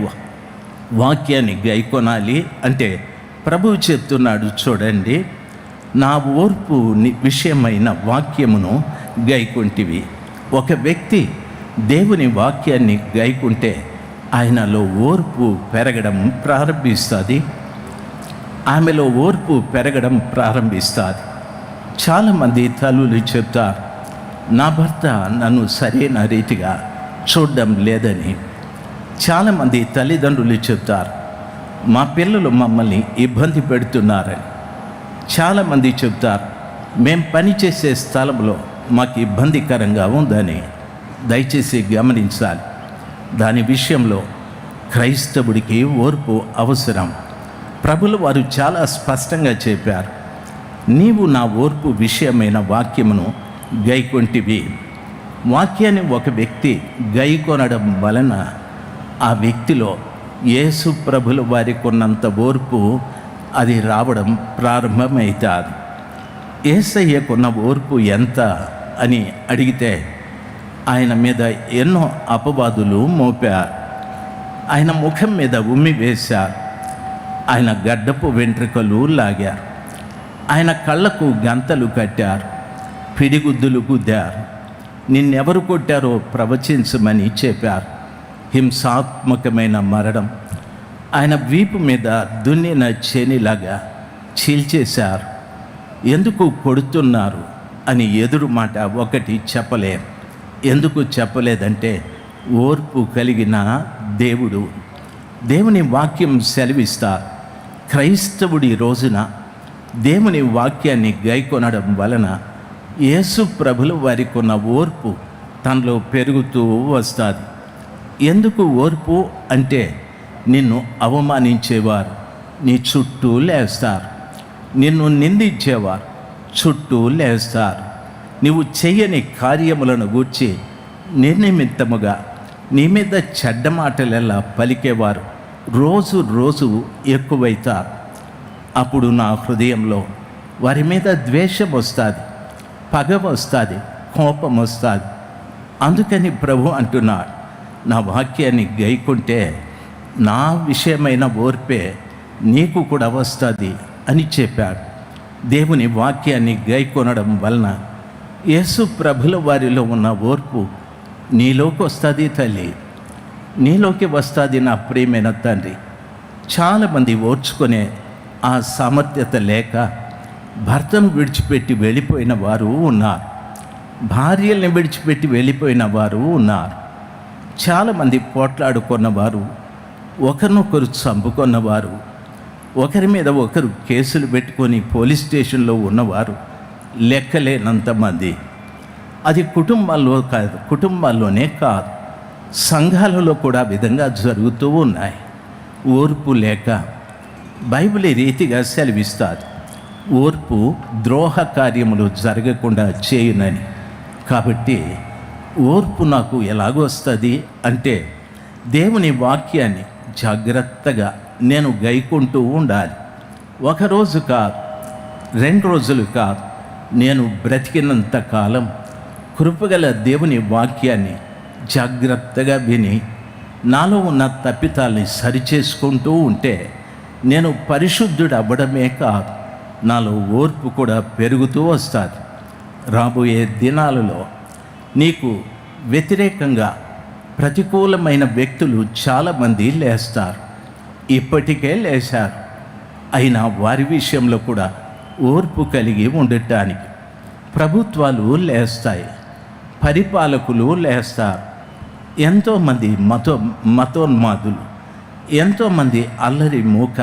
వాక్యాన్ని గైకొనాలి అంటే ప్రభువు చెప్తున్నాడు, చూడండి, నా ఓర్పు విషయమైన వాక్యమును గైకొంటివి. ఒక వ్యక్తి దేవుని వాక్యాన్ని గైకుంటే ఆయనలో ఓర్పు పెరగడం ప్రారంభిస్తుంది, ఆమెలో ఓర్పు పెరగడం ప్రారంభిస్తుంది. చాలామంది తల్లులు చెప్తారు, నా భర్త నన్ను సరైన రీతిగా చూడడం లేదని. చాలామంది తల్లిదండ్రులు చెప్తారు, మా పిల్లలు మమ్మల్ని ఇబ్బంది పెడుతున్నారని. చాలామంది చెప్తారు, మేం పనిచేసే స్థలంలో మాకు ఇబ్బందికరంగా ఉందని. దయచేసి గమనించాలి, దాని విషయంలో క్రైస్తవుడికి ఓర్పు అవసరం. ప్రభులు వారు చాలా స్పష్టంగా చెప్పారు, నీవు నా ఓర్పు విషయమైన వాక్యమును గైకొంటివి. వాక్యాన్ని ఒక వ్యక్తి గైకొనడం వలన ఆ వ్యక్తిలో యేసు ప్రభుల వారికి ఉన్నంత ఓర్పు అది రావడం ప్రారంభమవుతుంది. యేసయ్యకున్న ఓర్పు ఎంత అని అడిగితే ఆయన మీద ఎన్నో అపవాదులు మోపారు, ఆయన ముఖం మీద ఉమ్మి వేశారు, ఆయన గడ్డపు వెంట్రుకలు లాగారు, ఆయన కళ్ళకు గంతలు కట్టారు, పిడిగుద్దులు గుద్దారు, నిన్నెవరు కొట్టారో ప్రవచించమని చెప్పారు. హింసాత్మకమైన మరణం ఆయన వీపు మీద దున్నిన చేనిలాగా చీల్చేశారు. ఎందుకు కొడుతున్నారు అని ఎదురు మాట ఒకటి చెప్పలేరు. ఎందుకు చెప్పలేదంటే, ఓర్పు కలిగిన దేవుని వాక్యం సెలవిస్తారు. క్రైస్తవుడి రోజున దేవుని వాక్యాన్ని గైకొనడం వలన యేసు ప్రభుల వారికి ఉన్న ఓర్పు తనలో పెరుగుతూ వస్తుంది. ఎందుకు ఓర్పు అంటే, నిన్ను అవమానించేవారు నీ చుట్టూ లేస్తారు, నిన్ను నిందించేవారు చుట్టూ లేస్తారు, నీవు చెయ్యని కార్యములను గూర్చి నిర్నిమిత్తముగా నీ మీద చెడ్డ మాటలెలా పలికేవారు రోజు ఎక్కువైతారు. అప్పుడు నా హృదయంలో వారి మీద ద్వేషం వస్తుంది, పగ వస్తుంది, కోపం వస్తుంది. అందుకని ప్రభు అంటున్నాడు, నా వాక్యాన్ని గైకుంటే నా విషయమైన ఓర్పే నీకు కూడా వస్తుంది అని చెప్పాడు. దేవుని వాక్యాన్ని గైకొనడం వలన యేసు ప్రభుల వారిలో ఉన్న ఓర్పు నీలోకి వస్తుంది. తల్లి, నీలోకి వస్తుంది నా ప్రియమైన తండ్రి. చాలామంది ఓర్చుకునే ఆ సామర్థ్యత లేక భర్తను విడిచిపెట్టి వెళ్ళిపోయిన వారు ఉన్నారు, భార్యల్ని విడిచిపెట్టి వెళ్ళిపోయిన వారు ఉన్నారు. చాలామంది పోట్లాడుకున్నవారు, ఒకరినొకరు చంపుకున్నవారు, ఒకరి మీద ఒకరు కేసులు పెట్టుకొని పోలీస్ స్టేషన్లో ఉన్నవారు లెక్కలేనంతమంది. అది కుటుంబాల్లోనే కాదు, సంఘాలలో కూడా విధంగా జరుగుతూ ఉన్నాయి. ఓర్పు లేక బైబిల్ రీతిగా సెలవిస్తుంది, ఓర్పు ద్రోహ కార్యములు జరగకుండా చేయునని. కాబట్టి ఓర్పు నాకు ఎలాగొస్తుంది అంటే, దేవుని వాక్యాన్ని జాగ్రత్తగా నేను గైకుంటూ ఉండాలి. ఒకరోజు కాదు, 2 రోజులు కాదు, నేను బ్రతికినంత కాలం కృపగల దేవుని వాక్యాన్ని జాగ్రత్తగా విని నాలో ఉన్న తప్పితాల్ని సరిచేసుకుంటూ ఉంటే నేను పరిశుద్ధుడు అవ్వడమే కాదు, నాలో ఓర్పు కూడా పెరుగుతూ వస్తుంది. రాబోయే దినాలలో నీకు వ్యతిరేకంగా ప్రతికూలమైన వ్యక్తులు చాలామంది లేస్తారు, ఇప్పటికే లేచారు. అయినా వారి విషయంలో కూడా ఓర్పు కలిగి ఉండటానికి ప్రభుత్వాలు లేస్తాయి, పరిపాలకులు లేస్తారు. ఎంతోమంది మతోన్మాదులు, ఎంతోమంది అల్లరి మూక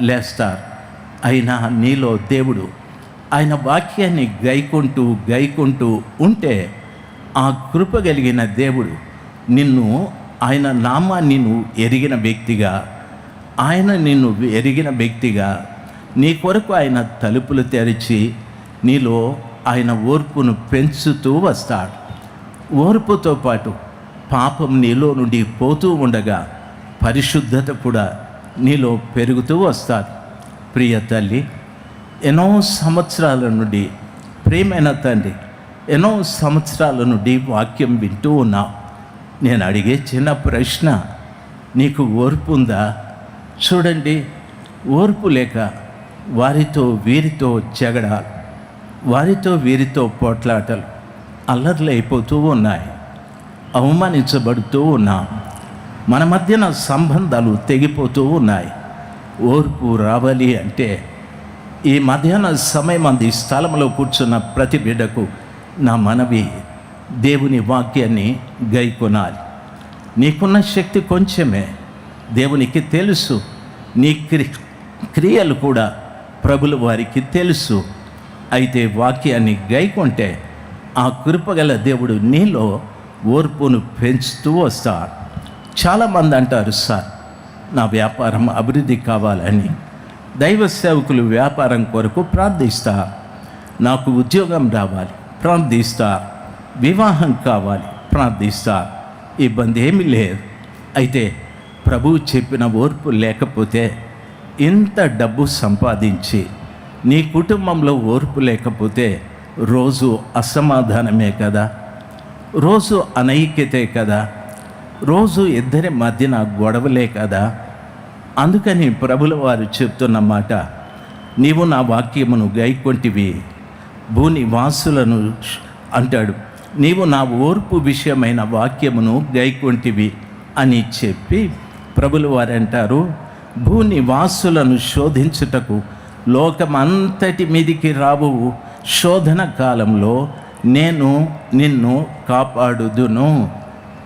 లేస్తారు. అయినా నీలో దేవుడు ఆయన వాక్యాన్ని గైకుంటూ ఉంటే ఆ కృప కలిగిన దేవుడు నిన్ను, ఆయన నామాన్ని నువ్వు ఎరిగిన వ్యక్తిగా, ఆయన నిన్ను ఎరిగిన వ్యక్తిగా నీ కొరకు ఆయన తలుపులు తెరిచి నీలో ఆయన ఓర్పును పెంచుతూ వస్తాడు. ఓర్పుతో పాటు పాపం నీలో నుండి పోతూ ఉండగా పరిశుద్ధత కూడా నీలో పెరుగుతూ వస్తుంది. ప్రియ తల్లి, ఎన్నో సంవత్సరాల నుండి, ప్రియమైన తండ్రి, ఎన్నో సంవత్సరాల నుండి వాక్యం వింటూ ఉన్నావు. నేను అడిగే చిన్న ప్రశ్న, నీకు ఓర్పు ఉందా? చూడండి, ఓర్పు లేక వారితో వీరితో జగడాలు, వారితో వీరితో పోట్లాటలు, అల్లర్లు అయిపోతూ ఉన్నాయి. అవమానించబడుతూ ఉన్నాం. మన మధ్యన సంబంధాలు తెగిపోతూ ఉన్నాయి. ఓర్పు రావాలి అంటే ఈ మధ్యాహ్న సమయం ఈ స్థలంలో కూర్చున్న ప్రతి బిడ్డకు నా మనవి, దేవుని వాక్యాన్ని గైకొనాలి. నీకున్న శక్తి కొంచెమే, దేవునికి తెలుసు. నీ క్రియలు కూడా ప్రభుల వారికి తెలుసు. అయితే వాక్యాన్ని గైకొంటే ఆ కృపగల దేవుడు నీలో ఓర్పును పెంచుతూ వస్తాడు. చాలామంది అంటారు, సార్ నా వ్యాపారం అభివృద్ధి కావాలని. దైవ సేవకులు వ్యాపారం కొరకు ప్రార్థిస్తారు. నాకు ఉద్యోగం రావాలి ప్రార్థిస్తారు, వివాహం కావాలి ప్రార్థిస్తారు. ఇబ్బంది ఏమీ లేదు. అయితే ప్రభువు చెప్పిన ఓర్పు లేకపోతే, ఇంత డబ్బు సంపాదించి నీ కుటుంబంలో ఓర్పు లేకపోతే రోజు అసమాధానమే కదా, రోజు అనైక్యతే కదా, రోజు ఇద్దరి మధ్యన గొడవలే కదా. అందుకని ప్రభుల వారు చెప్తున్న మాట, నీవు నా వాక్యమును గైకొంటివి, భూనివాసులను అంటాడు, నీవు నా ఓర్పు విషయమైన వాక్యమును గైకొంటివి అని చెప్పి ప్రభుల వారు అంటారు, భూనివాసులను శోధించుటకు లోకమంతటి మీదికి రావు శోధన కాలంలో నేను నిన్ను కాపాడుదును.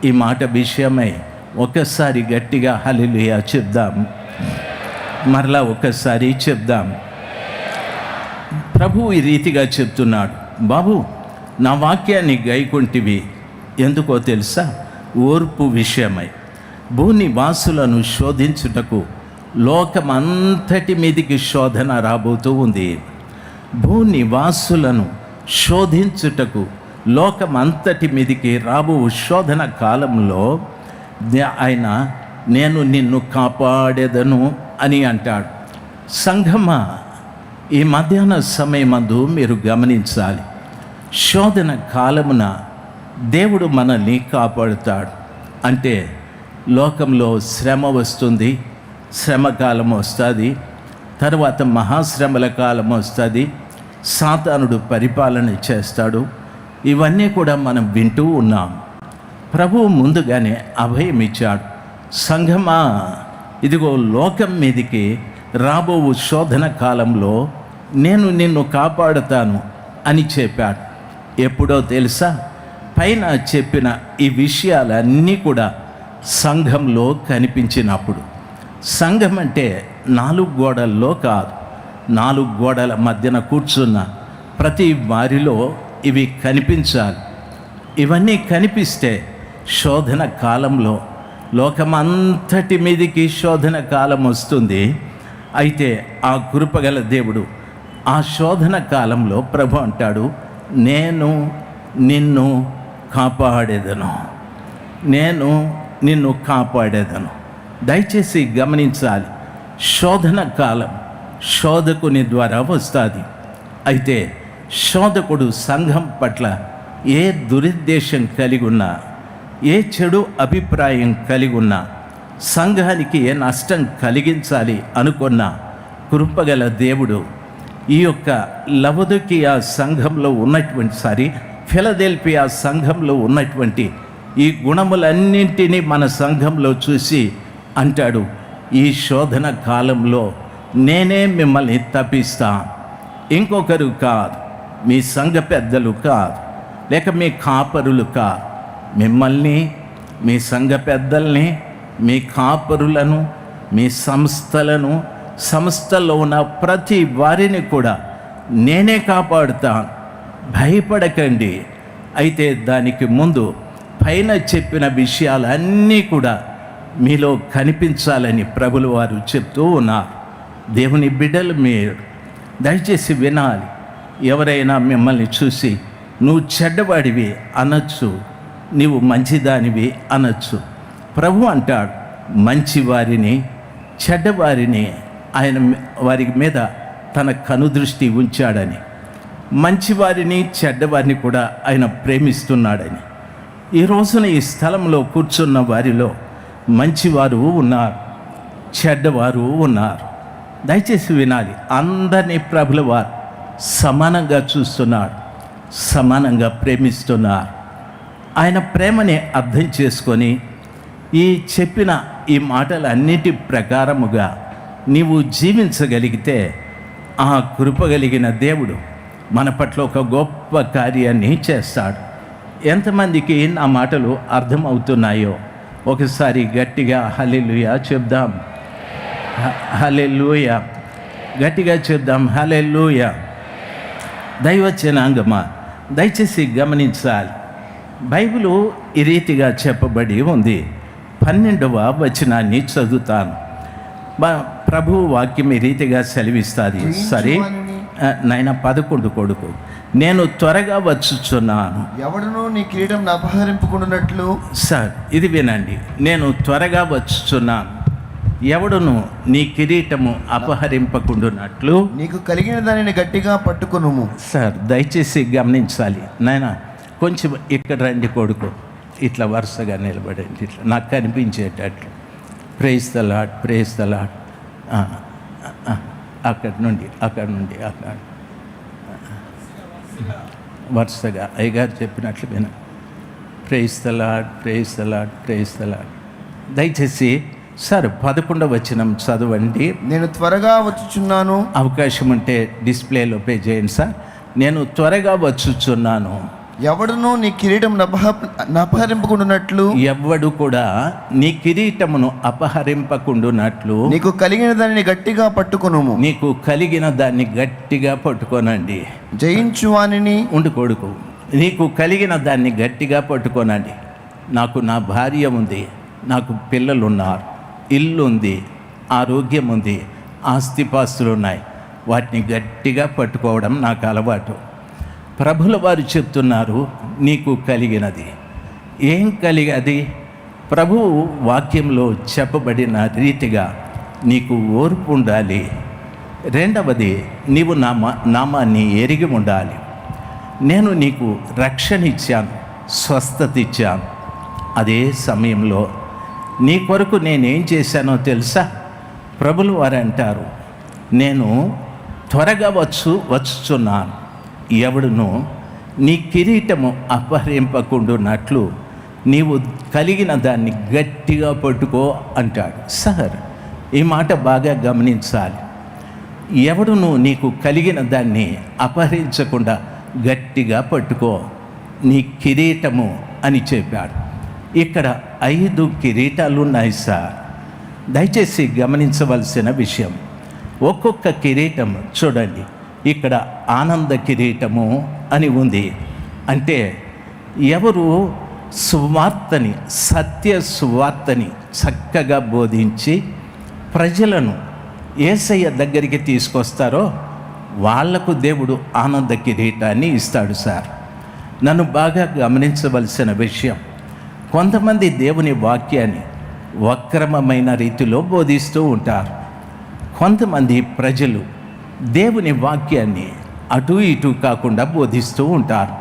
ఈ మాట విషయమై ఒకసారి గట్టిగా హల్లెలూయా చెప్దాం. మరలా ఒకసారి చెప్దాం. ప్రభువు ఈ రీతిగా చెప్తున్నాడు, బాబు నా వాక్యాన్ని గైకొంటివి, ఎందుకో తెలుసా? ఓర్పు విషయమై. భూనివాసులను శోధించుటకు లోకమంతటి మీదికి శోధన రాబోతూ ఉంది. భూనివాసులను శోధించుటకు లోకమంతటి మీదికి రాబో శోధన కాలంలో ఆయన నేను నిన్ను కాపాడేదను అని అంటాడు. సంఘమా, ఈ మధ్యాహ్న సమయమందు మీరు గమనించాలి, శోధన కాలమున దేవుడు మనల్ని కాపాడుతాడు. అంటే లోకంలో శ్రమ వస్తుంది, శ్రమకాలం వస్తుంది, తర్వాత మహాశ్రమల కాలం వస్తుంది, సాతానుడు పరిపాలన చేస్తాడు. ఇవన్నీ కూడా మనం వింటూ ఉన్నాం. ప్రభువు ముందుగానే అభయం ఇచ్చాడు. సంఘమా, ఇదిగో లోకం మీదికి రాబో శోధన కాలంలో నేను నిన్ను కాపాడుతాను అని చెప్పాడు. ఎప్పుడో తెలుసా? పైన చెప్పిన ఈ విషయాలన్నీ కూడా సంఘంలో కనిపించినప్పుడు. సంఘం అంటే 4 గోడల్లో కాదు, 4 గోడల మధ్యన కూర్చున్న ప్రతి వారిలో ఇవి కనిపించాలి. ఇవన్నీ కనిపిస్తే శోధన కాలంలో లోకమంతటి మీదికి శోధన కాలం వస్తుంది. అయితే ఆ కృపగల దేవుడు ఆ శోధన కాలంలో ప్రభు అంటాడు, నేను నిన్ను కాపాడేదను, నేను నిన్ను కాపాడేదను. దయచేసి గమనించాలి, శోధన కాలం శోధకుని ద్వారా వస్తుంది. అయితే శోధకుడు సంఘం పట్ల ఏ దురుద్దేశం కలిగి ఉన్నా, ఏ చెడు అభిప్రాయం కలిగి ఉన్నా, సంఘానికి ఏ నష్టం కలిగించాలి అనుకున్న కృపగల దేవుడు ఈ యొక్క లవొదికీయ సంఘంలో ఉన్నటువంటి ఫిలదెల్ఫియా సంఘంలో ఉన్నటువంటి ఈ గుణములన్నింటినీ మన సంఘంలో చూసి అంటాడు, ఈ శోధన కాలంలో నేనే మిమ్మల్ని తప్పిస్తా, ఇంకొకరు కాదు, మీ సంఘ పెద్దలు కాదు, లేక మీ కాపరులు కాదు, మిమ్మల్ని, మీ సంఘ పెద్దల్ని, మీ కాపరులను, మీ సంస్థలను, సంస్థలో ఉన్న ప్రతి వారిని కూడా నేనే కాపాడుతాను, భయపడకండి. అయితే దానికి ముందు పైన చెప్పిన విషయాలన్నీ కూడా మీలో కనిపించాలని ప్రభులు వారు చెప్తూ ఉన్నారు. దేవుని బిడ్డలు మీరు దయచేసి వినాలి. ఎవరైనా మిమ్మల్ని చూసి నువ్వు చెడ్డవాడివి అనొచ్చు, నీవు మంచిదానివి అనొచ్చు. ప్రభు అంటాడు, మంచివారిని చెడ్డవారిని ఆయన వారి మీద తన కనుదృష్టి ఉంచాడని, మంచివారిని చెడ్డవారిని కూడా ఆయన ప్రేమిస్తున్నాడని. ఈ రోజున ఈ స్థలంలో కూర్చున్న వారిలో మంచివారు ఉన్నారు, చెడ్డవారు ఉన్నారు. దయచేసి వినాలి. అందరినీ ప్రభుల వారు సమానంగా చూస్తున్నాడు, సమానంగా ప్రేమిస్తున్నారు. ఆయన ప్రేమని అర్థం చేసుకొని ఈ చెప్పిన ఈ మాటలన్నిటి ప్రకారముగా నీవు జీవించగలిగితే ఆ కృప కలిగిన దేవుడు మన పట్ల ఒక గొప్ప కార్యాన్ని చేస్తాడు. ఎంతమందికి నా మాటలు అర్థమవుతున్నాయో ఒకసారి గట్టిగా హల్లెలూయా చెప్దాం. హల్లెలూయా గట్టిగా చెప్దాం. హల్లెలూయా. దైవజనాంగమా, దయచేసి గమనించాలి. బైబిలు ఈ రీతిగా చెప్పబడి ఉంది. 12వ వచనాన్ని చదువుతాను. ప్రభు వాక్యం ఈ రీతిగా సెలవిస్తుంది. సరే నాయన 11 కొడుకు, నేను త్వరగా వచ్చుచున్నాను. ఎవడును నీ కిరీటం అపహరింపుకున్నట్లు. సార్ ఇది వినండి. నేను త్వరగా వచ్చుచున్నాను, ఎవడును నీ కిరీటము అపహరింపకుండునట్లు నీకు కలిగిన దానిని గట్టిగా పట్టుకొనుము. సార్ దయచేసి గమనించాలి. నాయన కొంచెం ఇక్కడ రండి కొడుకు, ఇట్లా వరుసగా నిలబడండి, ఇట్లా నాకు కనిపించేటట్లు. Praise the lord, praise the lord. అక్కడ నుండి అక్కడ వరుసగా అయ్యగారు చెప్పినట్లు విన. Praise the lord, praise the lord, praise the lord. దయచేసి సార్ 11వ వచనం చదవండి. నేను త్వరగా వచ్చుచున్నాను. అవకాశం ఉంటే డిస్ప్లేలో పే చేయండి సార్. నేను త్వరగా వచ్చుచున్నాను. ఎవడును నీ కిరీటం అపహరింపకుండునట్లు. ఎవడు కూడా నీ కిరీటమును అపహరింపకుండునట్లు నీకు కలిగిన దానిని గట్టిగా పట్టుకొనుము. నీకు కలిగిన దాన్ని గట్టిగా పట్టుకోనండి. జయించు వానిని ఉండు కొడుకు, నీకు కలిగిన దాన్ని గట్టిగా పట్టుకోనండి. నాకు నా భార్య ఉంది, నాకు పిల్లలు ఉన్నారు, ఇల్లు ఉంది, ఆరోగ్యం ఉంది, ఆస్తిపాస్తులు ఉన్నాయి, వాటిని గట్టిగా పట్టుకోవడం నాకు అలవాటు. ప్రభుల వారు చెప్తున్నారు, నీకు కలిగినది ఏం కలిగది? ప్రభువు వాక్యంలో చెప్పబడిన రీతిగా నీకు ఓర్పు ఉండాలి. రెండవది, నీవు నామాన్ని ఎరిగి ఉండాలి. నేను నీకు రక్షణ ఇచ్చాను, స్వస్థత ఇచ్చాను. అదే సమయంలో నీ కొరకు నేనేం చేశానో తెలుసా? ప్రభుల వారు అంటారు, నేను త్వరగా వచ్చుచున్నాను, ఎవడును నీ కిరీటము అపహరింపకుండునట్లు నీవు కలిగిన దాన్ని గట్టిగా పట్టుకో అంటాడు. సార్ ఈ మాట బాగా గమనించాలి. ఎవడును నీకు కలిగిన దాన్ని అపహరించకుండా గట్టిగా పట్టుకో, నీ కిరీటము అని చెప్పాడు. ఇక్కడ 5 కిరీటాలు ఉన్నాయి సార్. దయచేసి గమనించవలసిన విషయం, ఒక్కొక్క కిరీటం చూడండి. ఇక్కడ ఆనంద కిరీటము అని ఉంది. అంటే ఎవరు సువార్తని, సత్య సువార్తని చక్కగా బోధించి ప్రజలను యేసయ్య దగ్గరికి తీసుకొస్తారో వాళ్లకు దేవుడు ఆనంద కిరీటాన్ని ఇస్తాడు సార్. నన్ను బాగా గమనించవలసిన విషయం, కొంతమంది దేవుని వాక్యాన్ని వక్రమమైన రీతిలో బోధిస్తూ ఉంటారు. కొంతమంది ప్రజలు దేవుని వాక్యాన్ని అటు ఇటు కాకుండా బోధిస్తూ ఉంటారు.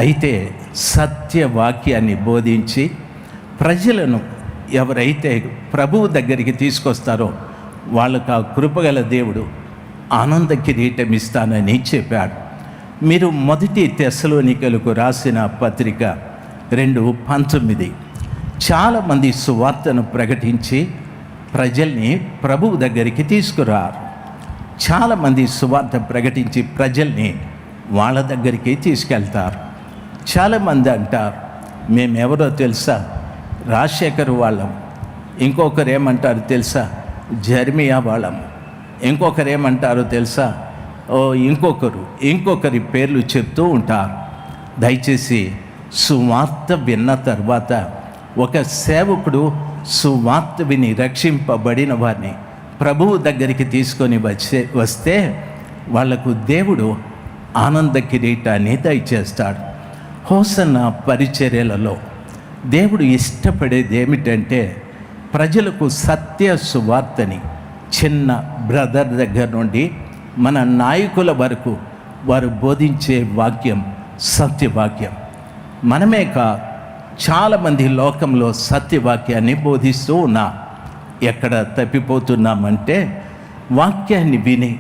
అయితే సత్య వాక్యాన్ని బోధించి ప్రజలను ఎవరైతే ప్రభువు దగ్గరికి తీసుకొస్తారో వాళ్ళకు ఆ కృపగల దేవుడు ఆనంద కిరీటం ఇస్తానని చెప్పాడు. మీరు 1 తెస్సలోనికలకు రాసిన పత్రిక 2:19. చాలామంది సువార్తను ప్రకటించి ప్రజల్ని ప్రభువు దగ్గరికి తీసుకురారు. చాలామంది సువార్త ప్రకటించి ప్రజల్ని వాళ్ళ దగ్గరికి తీసుకెళ్తారు. చాలామంది అంటారు, మేమెవరో తెలుసా, రాజశేఖర్ వాళ్ళం. ఇంకొకరు ఏమంటారు తెలుసా, జర్మియా వాళ్ళం. ఇంకొకరు ఏమంటారో తెలుసా, ఇంకొకరి పేర్లు చెప్తూ ఉంటారు. దయచేసి సువార్త విన్న తర్వాత ఒక సేవకుడు సువార్త విని రక్షింపబడిన వారిని ప్రభువు దగ్గరికి తీసుకొని వస్తే వాళ్లకు దేవుడు ఆనంద కిరీటాన్ని దయచేస్తాడు. హోసన్న పరిచర్యలలో దేవుడు ఇష్టపడేది ఏమిటంటే ప్రజలకు సత్య సువార్తని చిన్న బ్రదర్ దగ్గర నుండి మన నాయకుల వరకు వారు బోధించే వాక్యం సత్యవాక్యం. మనమే కాదు, చాలామంది లోకంలో సత్యవాక్యాన్ని బోధిస్తూ ఉన్నాం. ఎక్కడ తప్పిపోతున్నామంటే వాక్యాన్ని విని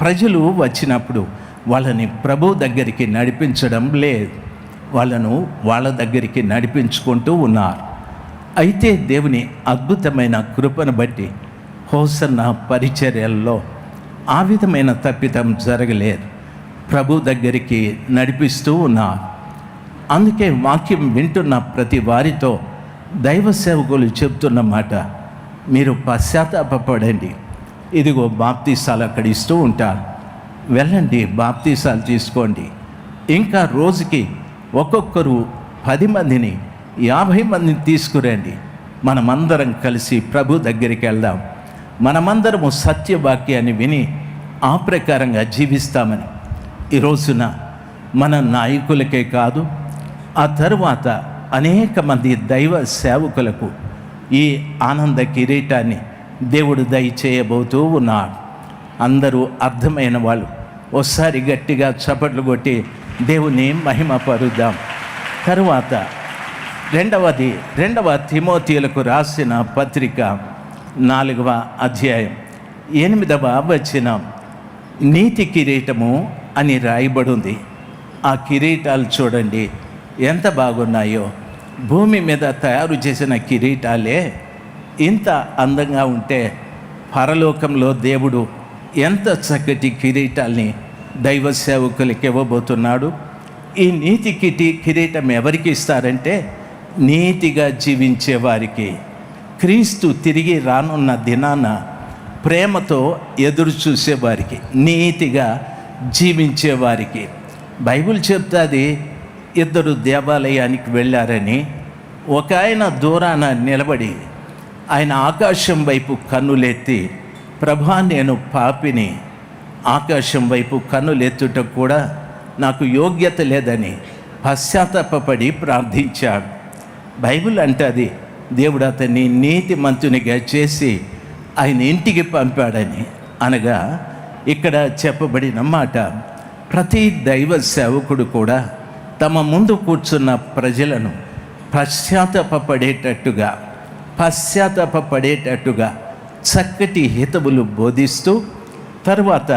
ప్రజలు వచ్చినప్పుడు వాళ్ళని ప్రభు దగ్గరికి నడిపించడం లేదు, వాళ్ళను వాళ్ళ దగ్గరికి నడిపించుకుంటూ ఉన్నారు. అయితే దేవుని అద్భుతమైన కృపను బట్టి హోసన్న పరిచర్యల్లో ఆ విధమైన తప్పిదం జరగలేదు, ప్రభు దగ్గరికి నడిపిస్తూ ఉన్నారు. అందుకే వాక్యం వింటున్న ప్రతి వారితో దైవ సేవకులు చెప్తున్న మాట, మీరు పశ్చాత్తాపపడండి. ఇదిగో బాప్తీసాలు అక్కడ ఇస్తూ ఉంటారు, వెళ్ళండి బాప్తీసాలు తీసుకోండి. ఇంకా రోజుకి ఒక్కొక్కరు 10 మందిని 50 మందిని తీసుకురండి. మనమందరం కలిసి ప్రభు దగ్గరికి వెళ్దాం. మనమందరము సత్యవాక్యాన్ని విని ఆ ప్రకారంగా జీవిస్తామని ఈ రోజున మన నాయకులకే కాదు, ఆ తరువాత అనేక మంది దైవ సేవకులకు ఈ ఆనంద కిరీటాన్ని దేవుడు దయచేయబోతూ ఉన్నాడు. అందరూ అర్థమైన వాళ్ళు ఒకసారి గట్టిగా చప్పట్లు కొట్టి దేవుని మహిమపరుద్దాం. తరువాత రెండవ తిమోతిలకు రాసిన పత్రిక 4వ అధ్యాయం 8వ వచనం, నీతి కిరీటము అని రాయబడింది. ఆ కిరీటాలు చూడండి ఎంత బాగున్నాయో. భూమి మీద తయారు చేసిన కిరీటాలే ఇంత అందంగా ఉంటే పరలోకంలో దేవుడు ఎంత చక్కటి కిరీటాల్ని దైవ సేవకులకి ఇవ్వబోతున్నాడు. ఈ నీతి కిరీటం ఎవరికి ఇస్తారంటే నీతిగా జీవించే వారికి, క్రీస్తు తిరిగి రానున్న దినాన ప్రేమతో ఎదురు చూసేవారికి, నీతిగా జీవించేవారికి. బైబిల్ చెప్తాది, 2 దేవాలయానికి వెళ్ళారని ఒక ఆయన దూరాన నిలబడి ఆయన ఆకాశం వైపు కన్నులెత్తి, ప్రభా నేను పాపిని, ఆకాశం వైపు కన్నులెత్తుట కూడా నాకు యోగ్యత లేదని పశ్చాత్తాపపడి ప్రార్థించాడు. బైబిల్ అంటది దేవుడు అతన్ని నీతిమంతునిగా చేసి ఆయన ఇంటికి పంపాడని. అనగా ఇక్కడ చెప్పబడిన మాట, ప్రతి దైవ సేవకుడు కూడా తమ ముందు కూర్చున్న ప్రజలను పశ్చాత్తాపపడేటట్టుగా చక్కటి హితవులు బోధిస్తూ తర్వాత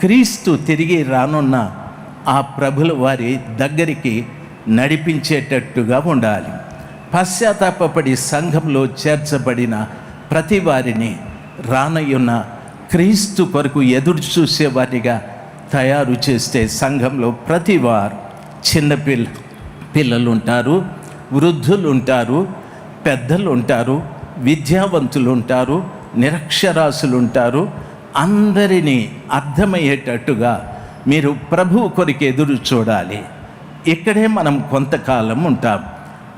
క్రీస్తు తిరిగి రానున్న ఆ ప్రభుల వారి దగ్గరికి నడిపించేటట్టుగా ఉండాలి. పశ్చాత్తాపపడి సంఘంలో చేర్చబడిన ప్రతి వారిని రానయ్యున్న క్రీస్తు కొరకు ఎదురు చూసేవారిగా తయారు చేస్తే సంఘంలో ప్రతి వారు, పిల్లలు ఉంటారు, వృద్ధులు ఉంటారు, పెద్దలు ఉంటారు, విద్యావంతులు ఉంటారు, నిరక్షరాస్యులు ఉంటారు, అందరినీ అర్థమయ్యేటట్టుగా మీరు ప్రభువు కొరకు ఎదురు చూడాలి. ఇక్కడే మనం కొంతకాలం ఉంటాం.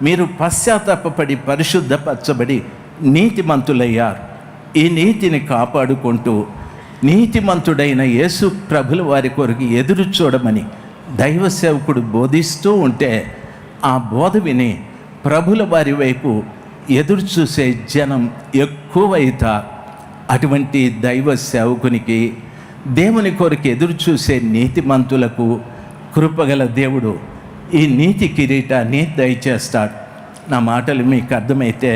మీరు పశ్చాత్తాపపడి పరిశుద్ధపరచబడి నీతిమంతులయ్యారు. ఈ నీతిని కాపాడుకుంటూ నీతిమంతుడైన యేసు ప్రభుల వారి కొరకు ఎదురు చూడమని దైవ సేవకుడు బోధిస్తూ ఉంటే ఆ బోధ విని ప్రభుల వారి వైపు ఎదురు చూసే జనం ఎక్కువైతారు. అటువంటి దైవ సేవకునికి, దేవుని కొరకు ఎదురు చూసే నీతిమంతులకు కృపగల దేవుడు ఈ నీతి కిరీటాన్ని దయచేస్తాడు. నా మాటలు మీకు అర్థమైతే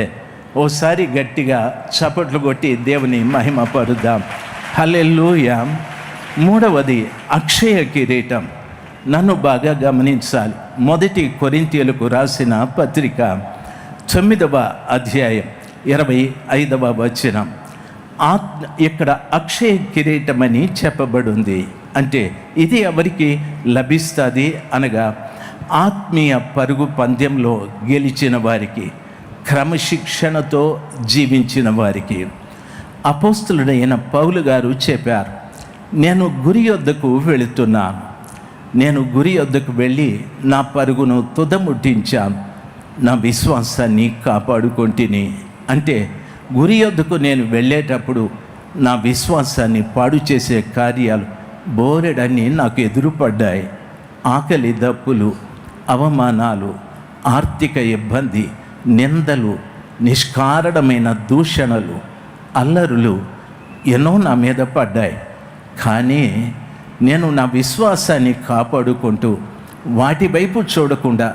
ఓసారి గట్టిగా చప్పట్లు కొట్టి దేవుని మహిమపరుద్దాం. హల్లెలూయా. 3వది అక్షయ కిరీటం. నన్ను బాగా గమనించాలి. మొదటి కొరింథీయులకు రాసిన పత్రిక 9వ అధ్యాయం 25వ వచనం. ఇక్కడ అక్షయ కిరీటమని చెప్పబడింది. అంటే ఇది ఎవరికి లభిస్తుంది అనగా ఆత్మీయ పరుగు పందెంలో గెలిచిన వారికి, క్రమశిక్షణతో జీవించిన వారికి. అపోస్తలుడైన పౌలు గారు చెప్పారు, నేను గురి యొద్దకు వెళుతున్నాను, నేను గురి యొద్దకు వెళ్ళి నా పరుగును తుదముట్టించాను, నా విశ్వాసాన్ని కాపాడుకొంటిని. అంటే గురి యొద్దకు నేను వెళ్ళేటప్పుడు నా విశ్వాసాన్ని పాడు చేసే కార్యాలు బోరెడని నాకు ఎదురుపడ్డాయి. ఆకలి దప్పులు, అవమానాలు, ఆర్థిక ఇబ్బంది, నిందలు, నిష్కారణమైన దూషణలు, అల్లరులు ఎన్నో నా మీద పడ్డాయి. కానీ నేను నా విశ్వాసాన్ని కాపాడుకుంటూ వాటి వైపు చూడకుండా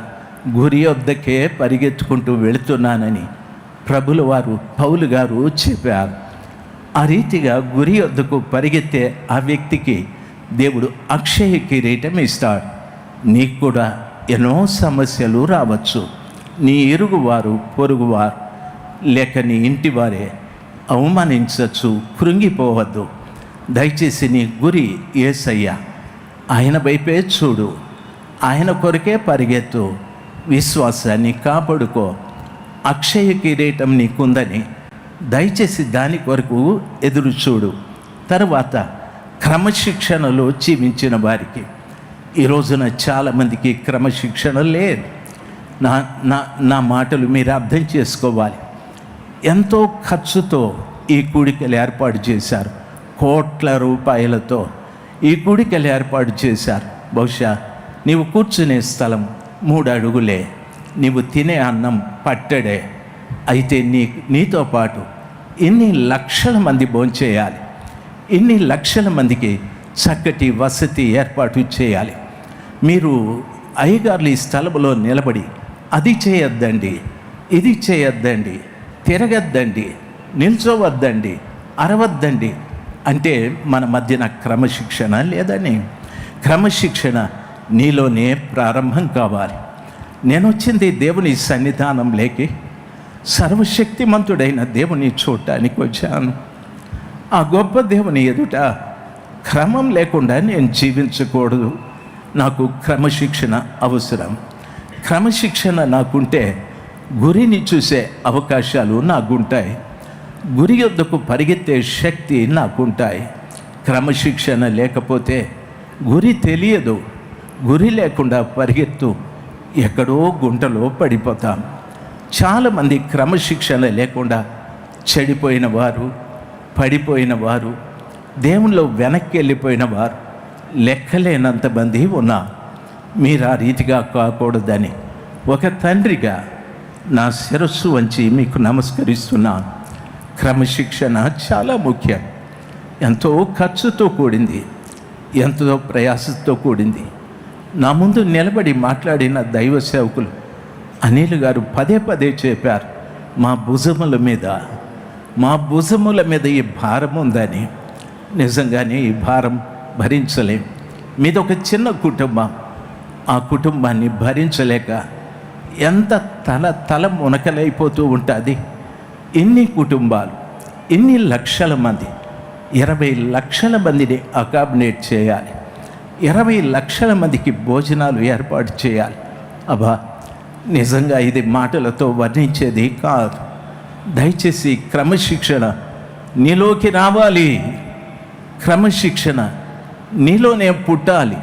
గురి వద్దకే పరిగెత్తుకుంటూ వెళుతున్నానని ప్రభుల వారు పౌలు గారు చెప్పారు. ఆ రీతిగా గురి వద్దకు పరిగెత్తే ఆ వ్యక్తికి దేవుడు అక్షయ కిరీటం ఇస్తాడు. నీకు కూడా ఎన్నో సమస్యలు రావచ్చు. నీ ఇరుగువారు, పొరుగువారు లేక నీ ఇంటి వారే అవమానించవచ్చు. కృంగిపోవద్దు. దయచేసి నీ గురి యేసయ్య. ఆయన వైపే చూడు, ఆయన కొరకే పరిగెత్తు, విశ్వాసాన్ని కాపాడుకో. అక్షయ కిరీటం నీకుందని దయచేసి దాని కొరకు ఎదురు చూడు. తర్వాత క్రమశిక్షణలో జీవించిన వారికి, ఈ రోజున చాలామందికి క్రమశిక్షణ లేదు. నా మాటలు మీరు అర్థం చేసుకోవాలి. ఎంతో ఖర్చుతో ఈ కూడికలు ఏర్పాటు చేశారు. కోట్ల రూపాయలతో ఈ కూడికలు ఏర్పాటు చేశారు. బహుశా నీవు కూర్చునే స్థలం 3 అడుగులే, నీవు తినే అన్నం పట్టడే. అయితే నీతో పాటు ఇన్ని లక్షల మంది భోంచేయాలి, ఇన్ని లక్షల మందికి చక్కటి వసతి ఏర్పాటు చేయాలి. మీరు అయ్యగారులు ఈ స్థలంలో నిలబడి అది చేయొద్దండి, ఇది చేయొద్దండి, తిరగద్దండి, నిల్చోవద్దండి, అరవద్దండి అంటే మన మధ్యన క్రమశిక్షణ లేదని. క్రమశిక్షణ నీలోనే ప్రారంభం కావాలి. నేను వచ్చింది దేవుని సన్నిధానం లేకి, సర్వశక్తిమంతుడైన దేవుని చూడటానికి వచ్చాను. ఆ గొప్ప దేవుని ఎదుట క్రమం లేకుండా నేను జీవించకూడదు. నాకు క్రమశిక్షణ అవసరం. క్రమశిక్షణ నాకుంటే గురిని చూసే అవకాశాలు నాకుంటాయి. గురి యొద్దకు పరిగెత్తే శక్తి నాకుంటాయి. క్రమశిక్షణ లేకపోతే గురి తెలియదు. గురి లేకుండా పరిగెత్తు ఎక్కడో గుంటలో పడిపోతాం. చాలామంది క్రమశిక్షణ లేకుండా చెడిపోయిన వారు, పడిపోయిన వారు, దేవునిలో వెనక్కి వెళ్ళిపోయిన వారు లెక్కలేనంతమంది ఉన్నారు. మీరు ఆ రీతిగా కాకూడదని ఒక తండ్రిగా నా శిరస్సు వంచి మీకు నమస్కరిస్తున్నాను. క్రమశిక్షణ చాలా ముఖ్యం. ఎంతో ఖర్చుతో కూడింది, ఎంతో ప్రయాసంతో కూడింది. నా ముందు నిలబడి మాట్లాడిన దైవ సేవకులు అనిల్ గారు పదే పదే చెప్పారు, మా భుజముల మీద ఈ భారం ఉందని. నిజంగానే ఈ భారం భరించలేం. మీదొక చిన్న కుటుంబం, ఆ కుటుంబాన్ని భరించలేక ఎంత తల మునకలైపోతూ ఉంటుంది. ఇన్ని కుటుంబాలు, ఇన్ని లక్షల మంది, 20 లక్షల మందిని అకామిడేట్ చేయాలి. 20 లక్షల మందికి భోజనాలు ఏర్పాటు చేయాలి. అబ్బా, నిజంగా ఇది మాటలతో వర్ణించేది కాదు. దయచేసి క్రమశిక్షణ నీలోకి రావాలి. క్రమశిక్షణ నీలోనే పుట్టాలి.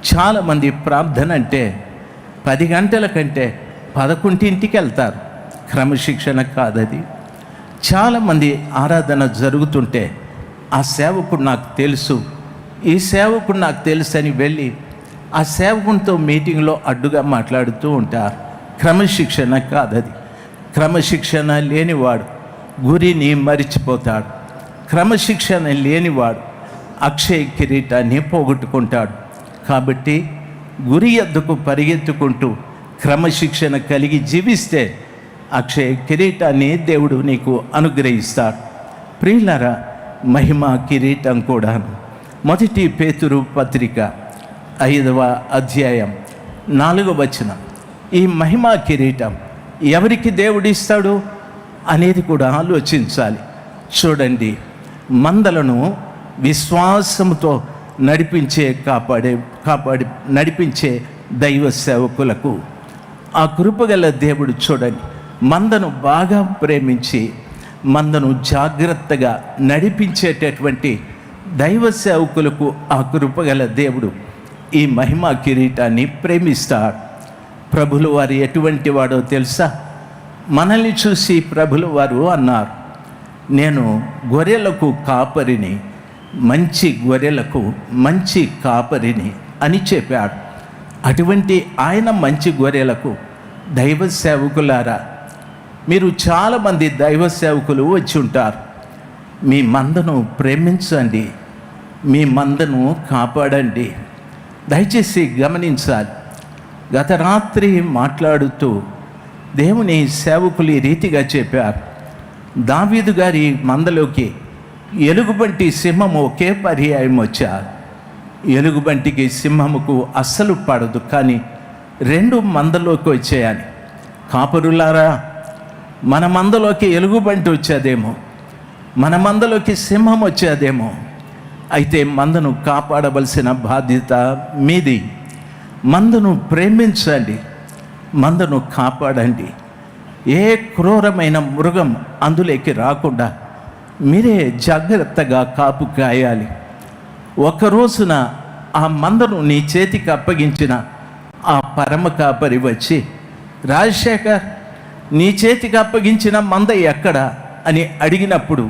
చాలామంది ప్రార్థన అంటే 10 గంటల కంటే 11ంటికి వెళ్తారు. క్రమశిక్షణ కాదది. చాలామంది ఆరాధన జరుగుతుంటే ఆ సేవకుడు నాకు తెలుసు, ఈ సేవకుడు నాకు తెలుసు అని వెళ్ళి ఆ సేవకునితో మీటింగ్లో అడ్డుగా మాట్లాడుతూ ఉంటారు. క్రమశిక్షణ కాదది. క్రమశిక్షణ లేనివాడు గురిని మరిచిపోతాడు. క్రమశిక్షణ లేనివాడు అక్షయ కిరీటాన్ని పోగొట్టుకుంటాడు. కాబట్టి గురి ఎద్దుకు పరిగెత్తుకుంటూ క్రమశిక్షణ కలిగి జీవిస్తే అక్షయ కిరీటాన్ని దేవుడు నీకు అనుగ్రహిస్తాడు. ప్రియులారా, మహిమ కిరీటం కూడా 1 పేతురు పత్రిక 5వ అధ్యాయం 4వ వచనం. ఈ మహిమా కిరీటం ఎవరికి దేవుడిస్తాడు అనేది కూడా ఆలోచించాలి. చూడండి, మందలను విశ్వాసంతో నడిపించే దైవ సేవకులకు ఆ కృపగల దేవుడు చూడండి, మందను బాగా ప్రేమించి మందను జాగ్రత్తగా నడిపించేటటువంటి దైవ సేవకులకు ఆ కృపగల దేవుడు ఈ మహిమా కిరీటాన్ని ప్రేమిస్తాడు. ప్రభులు వారు ఎటువంటి వాడో తెలుసా? మనల్ని చూసి ప్రభులు వారు అన్నారు, నేను గొర్రెలకు కాపరిని, మంచి గొర్రెలకు మంచి కాపరిని అని చెప్పాడు. అటువంటి ఆయన మంచి గొర్రెలకు దైవ సేవకులారా, మీరు చాలామంది దైవ సేవకులు వచ్చి ఉంటారు. మీ మందను ప్రేమించండి, మీ మందను కాపాడండి. దయచేసి గమనించాలి. గత రాత్రి మాట్లాడుతూ దేవుని సేవకులు ఈ రీతిగా చెప్పారు, దావీదు గారి మందలోకి ఎలుగుబంటి సింహము ఒకే పర్యాయం వచ్చారు. ఎలుగుబంటికి సింహముకు అస్సలు పడదు, కానీ 2 మందలోకి వచ్చాయని. కాపరులారా, మన మందలోకి ఎలుగుబంటి వచ్చేదేమో, మన మందలోకి సింహం వచ్చేదేమో. అయితే మందను కాపాడవలసిన బాధ్యత మీది. మందను ప్రేమించండి, మందను కాపాడండి. ఏ క్రూరమైన మృగం అందులోకి రాకుండా మీరే జాగ్రత్తగా కాపు కాయాలి. ఒక రోజున ఆ మందను నీ చేతికి అప్పగించిన ఆ పరమ కాపరి వచ్చి, రాజశేఖర్, నీ చేతికి అప్పగించిన మంద ఎక్కడ అని అడిగినప్పుడు,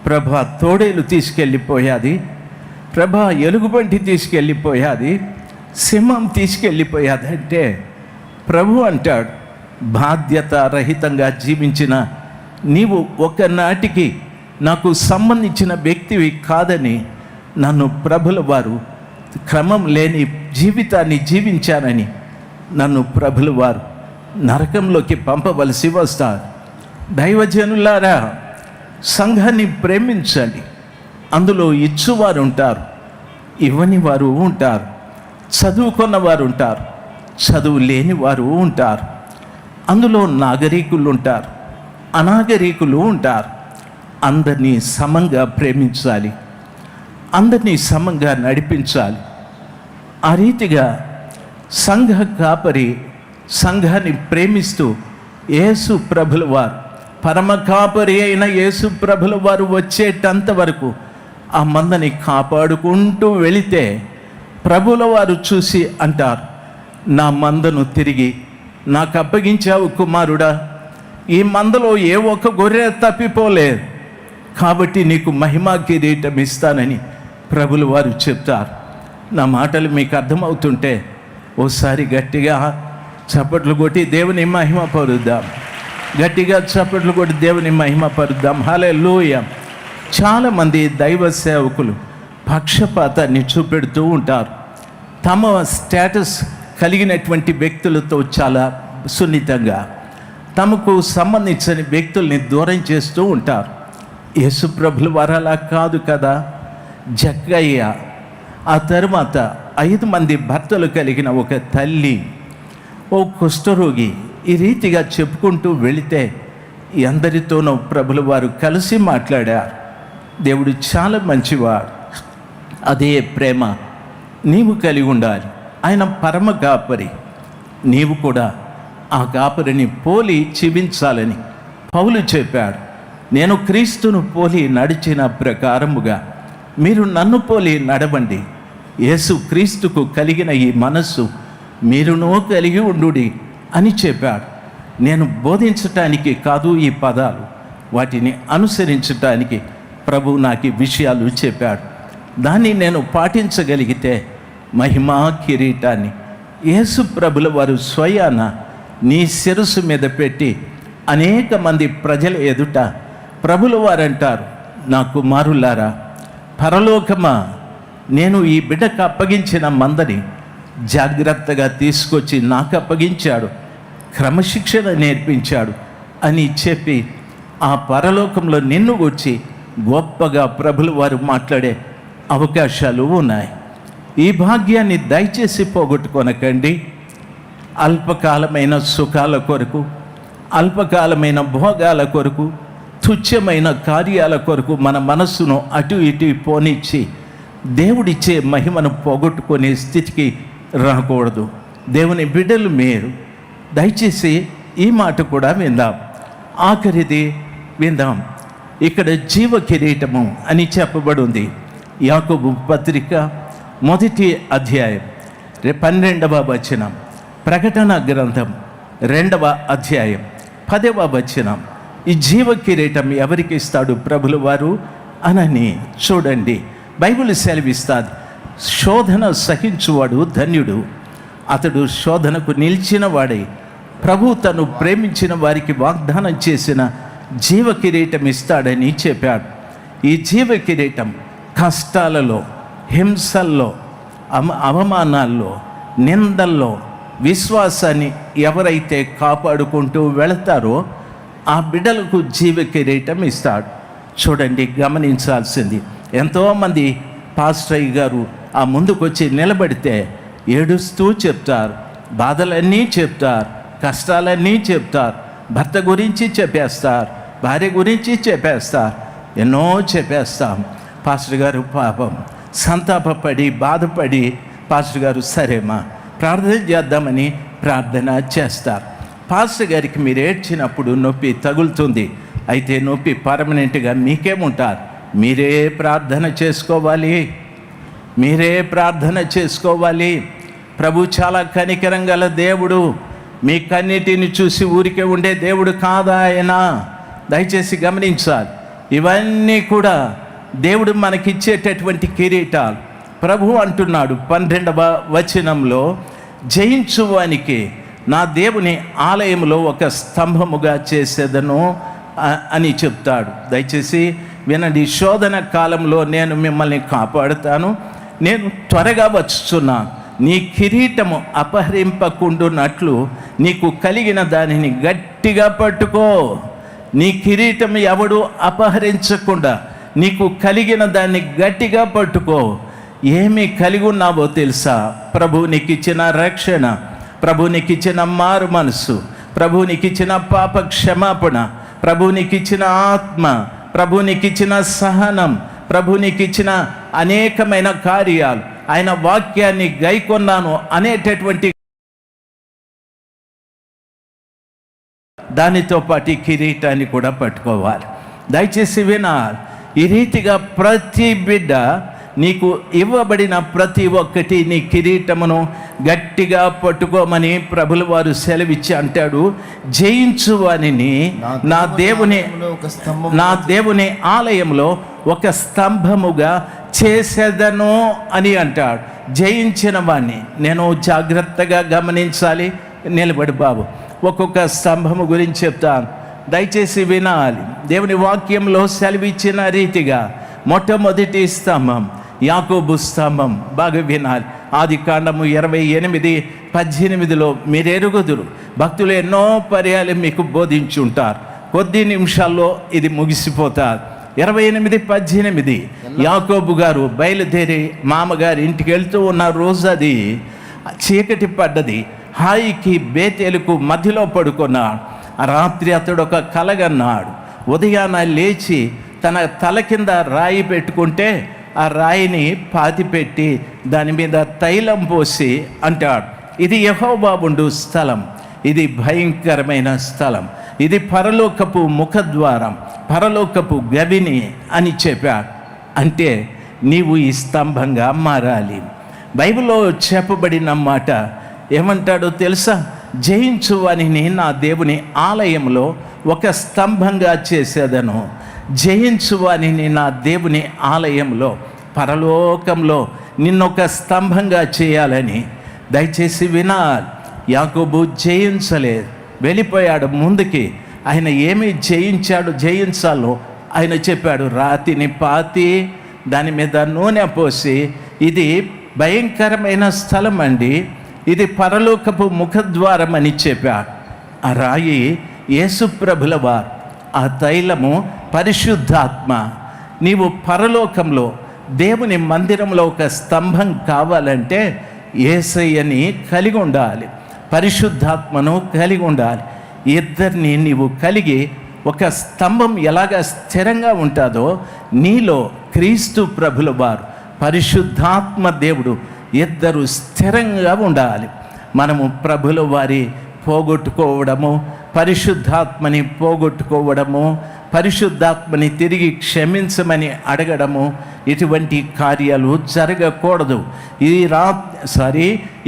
ప్రభా తోడేలు తీసుకెళ్ళిపోయాది, ప్రభా ఎలుగుబంటి తీసుకెళ్ళిపోయాది, సింహం తీసుకెళ్ళిపోయాది అంటే ప్రభు అంటాడు, బాధ్యత రహితంగా జీవించిన నీవు ఒకనాటికి నాకు సంబంధించిన వ్యక్తివి కాదని నన్ను ప్రభుల వారు క్రమం లేని జీవితాన్ని జీవించానని నన్ను ప్రభుల వారు నరకంలోకి పంపవలసి వస్తారు. దైవజనులారా, సంఘాన్ని ప్రేమించండి. అందులో ఇచ్చువారు ఉంటారు, ఇవ్వని వారు ఉంటారు, చదువుకున్న వారు ఉంటారు, చదువు లేని వారు ఉంటారు. అందులో నాగరికులు ఉంటారు, అనాగరికులు ఉంటారు. అందరినీ సమంగా ప్రేమించాలి, అందరినీ సమంగా నడిపించాలి. ఆ రీతిగా సంఘ కాపరి సంఘాన్ని ప్రేమిస్తూ యేసు ప్రభుల వారు, పరమ కాపరి అయిన యేసు ప్రభుల వారు వచ్చేటంత వరకు ఆ మందని కాపాడుకుంటూ వెళితే ప్రభుల వారు చూసి అంటారు, నా మందను తిరిగి నాకు అప్పగించావు కుమారుడా, ఈ మందలో ఏ ఒక్క గొర్రె తప్పిపోలేదు, కాబట్టి నీకు మహిమా కిరీటం ఇస్తానని ప్రభులు వారు చెప్తారు. నా మాటలు మీకు అర్థమవుతుంటే ఓసారి గట్టిగా చప్పట్లు కొట్టి దేవుని మహిమ పరుద్దాం. గట్టిగా చప్పట్లు కొట్టి దేవుని మహిమ పరుద్దాం. హల్లెలూయా. చాలామంది దైవ సేవకులు పక్షపాతాన్ని చూపెడుతూ ఉంటారు. తమ స్టేటస్ కలిగినటువంటి వ్యక్తులతో చాలా సున్నితంగా తమకు సంబంధించిన వ్యక్తుల్ని దూరం చేస్తూ ఉంటారు. యేసుప్రభులు వారు అలా కాదు కదా. జక్కయ్య, ఆ తరువాత 5 మంది భర్తలు కలిగిన ఒక తల్లి, ఓ కుష్ఠరోగి, ఈ రీతిగా చెప్పుకుంటూ వెళితే ఎందరితోనో ప్రభులు వారు కలిసి మాట్లాడారు. దేవుడు చాలా మంచివాడు. అదే ప్రేమ నీవు కలిగి ఉండాలి. ఆయన పరమ కాపరి, నీవు కూడా ఆ కాపరిని పోలి జీవించాలని పౌలు చెప్పాడు. నేను క్రీస్తును పోలి నడిచిన ప్రకారముగా మీరు నన్ను పోలి నడవండి. యేసు క్రీస్తుకు కలిగిన ఈ మనస్సు మీరునో కలిగి ఉండుడి అని చెప్పాడు. నేను బోధించటానికి కాదు ఈ పదాలు, వాటిని అనుసరించటానికి ప్రభు నాకు ఈ విషయాలు చెప్పాడు. దాన్ని నేను పాటించగలిగితే మహిమా కిరీటాన్ని యేసు ప్రభుల వారు స్వయాన నీ శిరస్సు మీద పెట్టి అనేక మంది ప్రజల ఎదుట ప్రభుల వారు అంటారు, నా కుమారులారా, పరలోకమా, నేను ఈ బిడ్డకు అప్పగించిన మందని జాగ్రత్తగా తీసుకొచ్చి నాకు అప్పగించాడు, క్రమశిక్షణ నేర్పించాడు అని చెప్పి ఆ పరలోకంలో నిన్ను వచ్చి గొప్పగా ప్రభులు వారు మాట్లాడే అవకాశాలు ఉన్నాయి. ఈ భాగ్యాన్ని దయచేసి పోగొట్టుకొనకండి. అల్పకాలమైన సుఖాల కొరకు, అల్పకాలమైన భోగాల కొరకు, తుచ్చమైన కార్యాల కొరకు మన మనస్సును అటు ఇటు పోనిచ్చి దేవుడిచ్చే మహిమను పోగొట్టుకునే స్థితికి రాకూడదు. దేవుని బిడ్డలు మీరు దయచేసి ఈ మాట కూడా విందాం. ఆఖరిది విందాం. ఇక్కడ జీవ కిరీటము అని చెప్పబడి ఉంది. యాకోబు పత్రిక 1వ అధ్యాయం 12వ వచనం, ప్రకటన గ్రంథం 2వ అధ్యాయం 10వ వచనం. ఈ జీవ కిరీటం ఎవరికి ఇస్తాడు ప్రభుల వారు అనని చూడండి. బైబిల్ సెలవిస్తాది, శోధన సహించువాడు ధన్యుడు, అతడు శోధనకు నిలిచిన వాడై ప్రభు తను ప్రేమించిన వారికి వాగ్దానం చేసిన జీవ కిరీటం ఇస్తాడని చెప్పాడు. ఈ జీవ కిరీటం కష్టాలలో, హింసల్లో, అవమానాల్లో, నిందల్లో విశ్వాసాన్ని ఎవరైతే కాపాడుకుంటూ వెళతారో ఆ బిడ్డలకు జీవ కిరీటం ఇస్తాడు. చూడండి, గమనించాల్సింది, ఎంతోమంది పాస్టయ్య గారు ఆ ముందుకొచ్చి నిలబడితే ఏడుస్తూ చెప్తారు, బాధలన్నీ చెప్తారు, కష్టాలన్నీ చెప్తారు, భర్త గురించి చెప్పేస్తారు, భార్య గురించి చెప్పేస్తారు, ఎన్నో చెప్పేస్తాం. పాస్టర్ గారు పాపం సంతాపపడి బాధపడి పాస్టర్ గారు సరేమా ప్రార్థన చేద్దామని ప్రార్థన చేస్తారు. పాస్టర్ గారికి మీరు ఏడ్చినప్పుడు నొప్పి తగులుతుంది, అయితే నొప్పి పర్మనెంట్గా మీకేముంటారు, మీరే ప్రార్థన చేసుకోవాలి, మీరే ప్రార్థన చేసుకోవాలి. ప్రభు చాలా కనికరం గల దేవుడు, మీ కన్నిటిని చూసి ఊరికే ఉండే దేవుడు కాదా ఆయన? దయచేసి గమనించాలి. ఇవన్నీ కూడా దేవుడు మనకిచ్చేటటువంటి కిరీటాలు. ప్రభు అంటున్నాడు 12వ వచనంలో, జయించువానికి నా దేవుని ఆలయంలో ఒక స్తంభముగా చేసేదను అని చెప్తాడు. దయచేసి వినండి, శోధన కాలంలో నేను మిమ్మల్ని కాపాడుతాను, నేను త్వరగా వచ్చుచున్నాను, నీ కిరీటము అపహరింపకుండునట్లు నీకు కలిగిన దానిని గట్టిగా పట్టుకో. నీ కిరీటం ఎవడు అపహరించకుండా నీకు కలిగిన దాన్ని గట్టిగా పట్టుకో. ఏమి కలిగి ఉన్నావో తెలుసా? ప్రభు నీకు ఇచ్చిన రక్షణ, ప్రభు నీకు ఇచ్చిన మారు మనసు, ప్రభు నీకు ఇచ్చిన పాప క్షమాపణ, ప్రభు నీకు ఇచ్చిన ఆత్మ, ప్రభు నీకు ఇచ్చిన సహనం, ప్రభు నీకు ఇచ్చిన అనేకమైన కార్యాలు, ఆయన వాక్యాన్ని గైకొన్నాను అనేటటువంటి దానితో పాటు కిరీటాన్ని కూడా పట్టుకోవాలి. దయచేసి వినాలి. ఈ రీతిగా ప్రతి బిడ్డ నీకు ఇవ్వబడిన ప్రతి ఒక్కటి నీ కిరీటమును గట్టిగా పట్టుకోమని ప్రభుల వారు సెలవిచ్చి అంటాడు, జయించువానిని నా దేవుని ఆలయంలో ఒక స్తంభముగా చేసేదను అని అంటాడు. జయించిన వాణ్ణి నేను జాగ్రత్తగా గమనించాలి. నిలబడి బాబు, ఒక్కొక్క స్తంభము గురించి చెప్తాను, దయచేసి వినాలి. దేవుని వాక్యంలో సెలవిచ్చిన రీతిగా మొట్టమొదటి స్తంభం యాకోబు స్తంభం. బాగా వినాలి. ఆదికాండము 28:18 మీరు ఎరుగుదురు, భక్తులు ఎన్నో పర్యాలు మీకు బోధించుంటారు, కొద్ది నిమిషాల్లో ఇది ముగిసిపోతారు. 28:18 యాకోబు గారు బయలుదేరి మామగారి ఇంటికి వెళ్తూ ఉన్న రోజు అది చీకటి పడ్డది. హాయికి బేతేలుకు మధ్యలో పడుకున్నాడు. ఆ రాత్రి అతడు ఒక కలగన్నాడు. ఉదయాన లేచి తన తల కింద రాయి పెట్టుకుంటే ఆ రాయిని పాతిపెట్టి దాని మీద తైలం పోసి అంటాడు, ఇది యెహోవా ఉండు స్థలం, ఇది భయంకరమైన స్థలం, ఇది పరలోకపు ముఖద్వారం, పరలోకపు గవిని అని చెప్పాడు. అంటే నీవు ఈ స్తంభంగా మారాలి. బైబిల్లో చెప్పబడిన మాట ఏమంటాడో తెలుసా? జయించువానిని నా దేవుని ఆలయంలో ఒక స్తంభంగా చేసేదను. జయించువానిని నా దేవుని ఆలయంలో, పరలోకంలో నిన్నొక స్తంభంగా చేయాలని. దయచేసి వినాలి. యాకోబు జయించలేదు, వెళ్ళిపోయాడు ముందుకి. ఆయన ఏమి జయించాలో ఆయన చెప్పాడు. రాతిని పాతి దాని మీద నూనె పోసి, ఇది భయంకరమైన స్థలం అండి, ఇది పరలోకపు ముఖద్వారం అని చెప్పాడు. ఆ రాయి యేసుప్రభుల వారు, ఆ తైలము పరిశుద్ధాత్మ. నీవు పరలోకంలో దేవుని మందిరంలో ఒక స్తంభం కావాలంటే యేసయ్యని కలిగి ఉండాలి, పరిశుద్ధాత్మను కలిగి ఉండాలి. ఇద్దరిని నీవు కలిగి ఒక స్తంభం ఎలాగ స్థిరంగా ఉంటుందో నీలో క్రీస్తు ప్రభుల వారు పరిశుద్ధాత్మ దేవుడు ఇద్దరు స్థిరంగా ఉండాలి. మనము ప్రభుల వారి పోగొట్టుకోవడము, పరిశుద్ధాత్మని పోగొట్టుకోవడము, పరిశుద్ధాత్మని తిరిగి క్షమించమని అడగడము, ఇటువంటి కార్యాలు జరగకూడదు.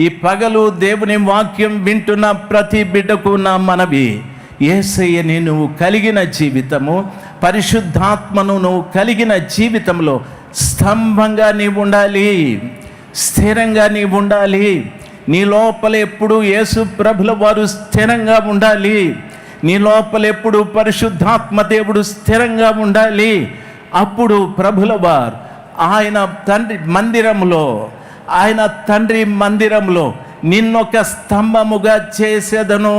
ఈ పగలు దేవుని వాక్యం వింటున్న ప్రతి బిడ్డకు నా మనవి, యేసయ్యని నువ్వు కలిగిన జీవితము, పరిశుద్ధాత్మను నువ్వు కలిగిన జీవితంలో స్తంభంగా నీవు ఉండాలి, స్థిరంగా నీవు ఉండాలి. నీ లోపల ఎప్పుడు యేసు ప్రభుల వారు స్థిరంగా ఉండాలి, నీ లోపల ఎప్పుడు పరిశుద్ధాత్మ దేవుడు స్థిరంగా ఉండాలి. అప్పుడు ప్రభుల వారు ఆయన తండ్రి మందిరంలో నిన్నొక స్తంభముగా చేసేదను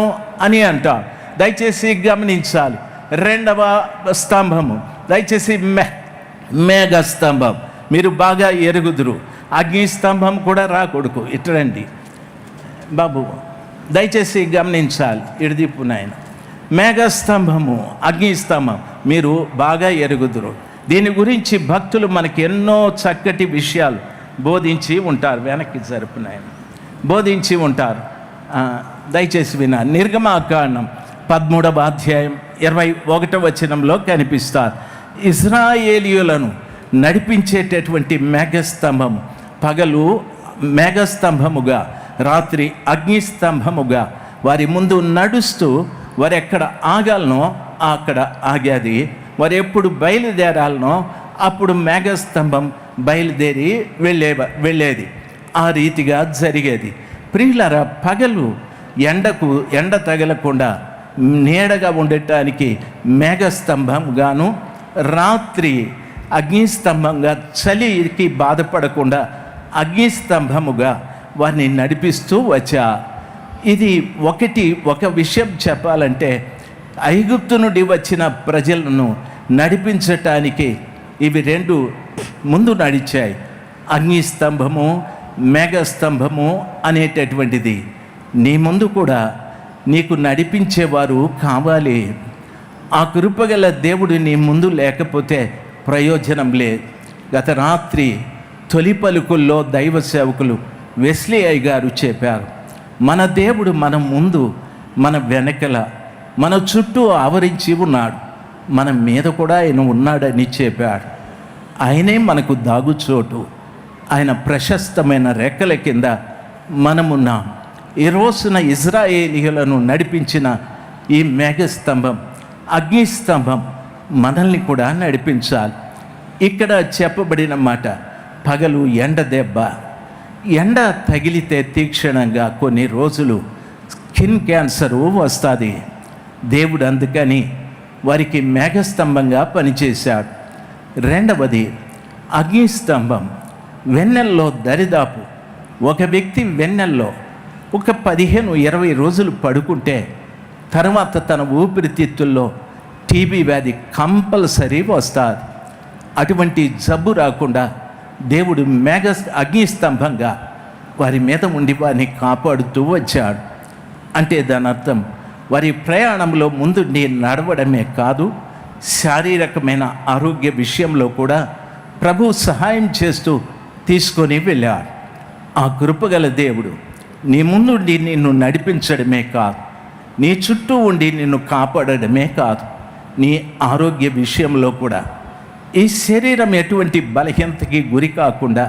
అని అంటాడు. దయచేసి గమనించాలి. రెండవ స్తంభము దయచేసి మేఘ స్తంభం. మీరు బాగా ఎరుగుదురు. అగ్ని స్తంభం కూడా రాకూడదు. ఇట్రండి బాబు, దయచేసి గమనించాలి. ఇడిదిప్పు నాయన. మేఘస్తంభము, అగ్నిస్తంభం మీరు బాగా ఎరుగుదురు. దీని గురించి భక్తులు మనకి ఎన్నో చక్కటి విషయాలు బోధించి ఉంటారు. వెనక్కి జరుపు నాయన, బోధించి ఉంటారు. దయచేసి విన. నిర్గమాకాండం 13వ అధ్యాయం 21వ వచనంలో కనిపిస్తారు. ఇశ్రాయేలీయులను నడిపించేటటువంటి మేఘస్తంభం పగలు మేఘస్తంభముగా, రాత్రి అగ్నిస్తంభముగా వారి ముందు నడుస్తూ వారు ఎక్కడ ఆగాలనో అక్కడ ఆగేది. వారు ఎప్పుడు బయలుదేరాలనో అప్పుడు మేఘస్తంభం బయలుదేరి వెళ్ళేది. ఆ రీతిగా జరిగేది. ప్రియులారా, పగలు ఎండ తగలకుండా నీడగా ఉండటానికి మేఘస్తంభంగాను, రాత్రి అగ్నిస్తంభంగా చలికి బాధపడకుండా అగ్నిస్తంభముగా వారిని నడిపిస్తూ వచ్చా. ఇది ఒక విషయం చెప్పాలంటే, ఐగుప్తు నుండి వచ్చిన ప్రజలను నడిపించటానికి ఇవి రెండు ముందు నడిచాయి. అగ్నిస్తంభము, మేఘస్తంభము అనేటటువంటిది. నీ ముందు కూడా నీకు నడిపించేవారు కావాలి. ఆ కృపగల దేవుడు నీ ముందు లేకపోతే ప్రయోజనం లేదు. గత రాత్రి తొలి పలుకుల్లో దైవ సేవకులు వెస్లీ అయ్య గారు చెప్పారు, మన దేవుడు మన ముందు, మన వెనకల, మన చుట్టూ ఆవరించి ఉన్నాడు, మన మీద కూడా ఆయన ఉన్నాడని చెప్పాడు. ఆయనే మనకు దాగుచోటు. ఆయన ప్రశస్తమైన రెక్కల కింద మనమున్నాం. ఈ రోజున ఇశ్రాయేలీయులను నడిపించిన ఈ మేఘస్తంభం, అగ్నిస్తంభం మనల్ని కూడా నడిపించాలి. ఇక్కడ చెప్పబడిన మాట, పగలు ఎండ దెబ్బ, ఎండ తగిలితే తీక్షణంగా కొన్ని రోజులు స్కిన్ క్యాన్సరు వస్తుంది. దేవుడు అందుకని వారికి మేఘస్తంభంగా పనిచేశాడు. రెండవది అగ్నిస్తంభం. వెన్నెల్లో దరిదాపు ఒక వ్యక్తి వెన్నెల్లో ఒక 15-20 రోజులు పడుకుంటే తర్వాత తన ఊపిరితిత్తుల్లో టీబీ వ్యాధి కంపల్సరీ వస్తుంది. అటువంటి జబ్బు రాకుండా దేవుడు అగ్నిస్తంభంగా వారి మీద ఉండి వారిని కాపాడుతూ వచ్చాడు. అంటే దాని అర్థం వారి ప్రయాణంలో ముందుండి నడవడమే కాదు, శారీరకమైన ఆరోగ్య విషయంలో కూడా ప్రభు సహాయం చేస్తూ తీసుకొని వెళ్ళాడు. ఆ కృపగల దేవుడు నీ ముందుండి నిన్ను నడిపించడమే కాదు, నీ చుట్టూ ఉండి నిన్ను కాపాడడమే కాదు, నీ ఆరోగ్య విషయంలో కూడా ఈ శరీరం ఎటువంటి బలహీనతకి గురి కాకుండా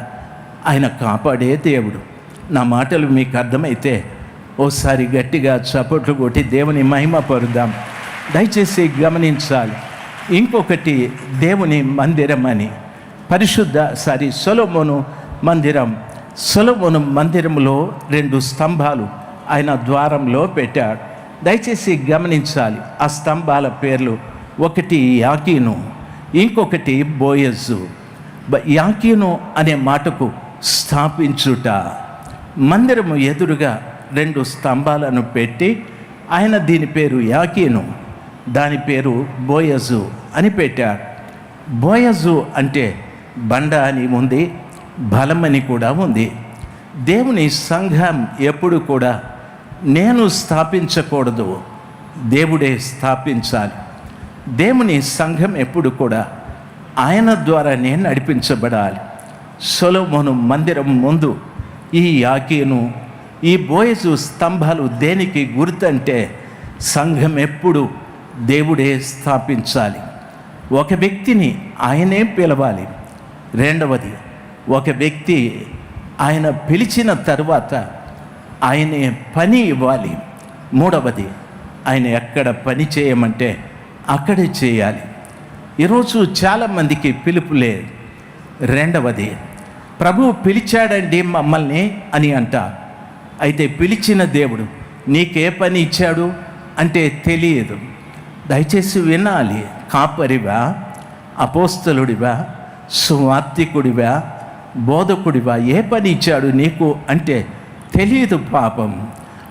ఆయన కాపాడే దేవుడు. నా మాటలు మీకు అర్థమైతే ఓసారి గట్టిగా చప్పట్లు కొట్టి దేవుని మహిమ పరుద్దాం. దయచేసి గమనించాలి. ఇంకొకటి దేవుని మందిరం అని సొలొమోను మందిరంలో 2 స్తంభాలు ఆయన ద్వారంలో పెట్టాడు. దయచేసి గమనించాలి. ఆ స్తంభాల పేర్లు, ఒకటి యాకీను, ఇంకొకటి బోయజు. యాకీను అనే మాటకు స్థాపించుట. మందిరము ఎదురుగా 2 స్తంభాలను పెట్టి ఆయన దీని పేరు యాకీను, దాని పేరు బోయజు అని పెట్టాడు. బోయజు అంటే బండ అని ఉంది, బలమని కూడా ఉంది. దేవుని సంఘం ఎప్పుడు కూడా నేను స్థాపించకూడదు, దేవుడే స్థాపించాలి. దేవుని సంఘం ఎప్పుడు కూడా ఆయన ద్వారానే నడిపించబడాలి. సొలొమోను మందిరం ముందు ఈ యాకీను, ఈ బోయజు స్తంభాలు దేనికి గుర్తంటే సంఘం ఎప్పుడు దేవుడే స్థాపించాలి. ఒక వ్యక్తిని ఆయనే పిలవాలి. రెండవది, ఒక వ్యక్తి ఆయన పిలిచిన తరువాత ఆయనే పని ఇవ్వాలి. మూడవది, ఆయన ఎక్కడ పని చేయమంటే అక్కడే చేయాలి. ఈరోజు చాలామందికి పిలుపు లేదు. రెండవది, ప్రభువు పిలిచాడండి మమ్మల్ని అని అంటారు. అయితే పిలిచిన దేవుడు నీకే పని ఇచ్చాడు అంటే తెలియదు. దయచేసి వినాలి. కాపరివా, అపోస్తలుడివా, సువార్తికుడివా, బోధకుడివా, ఏ పని ఇచ్చాడు నీకు అంటే తెలియదు. పాపం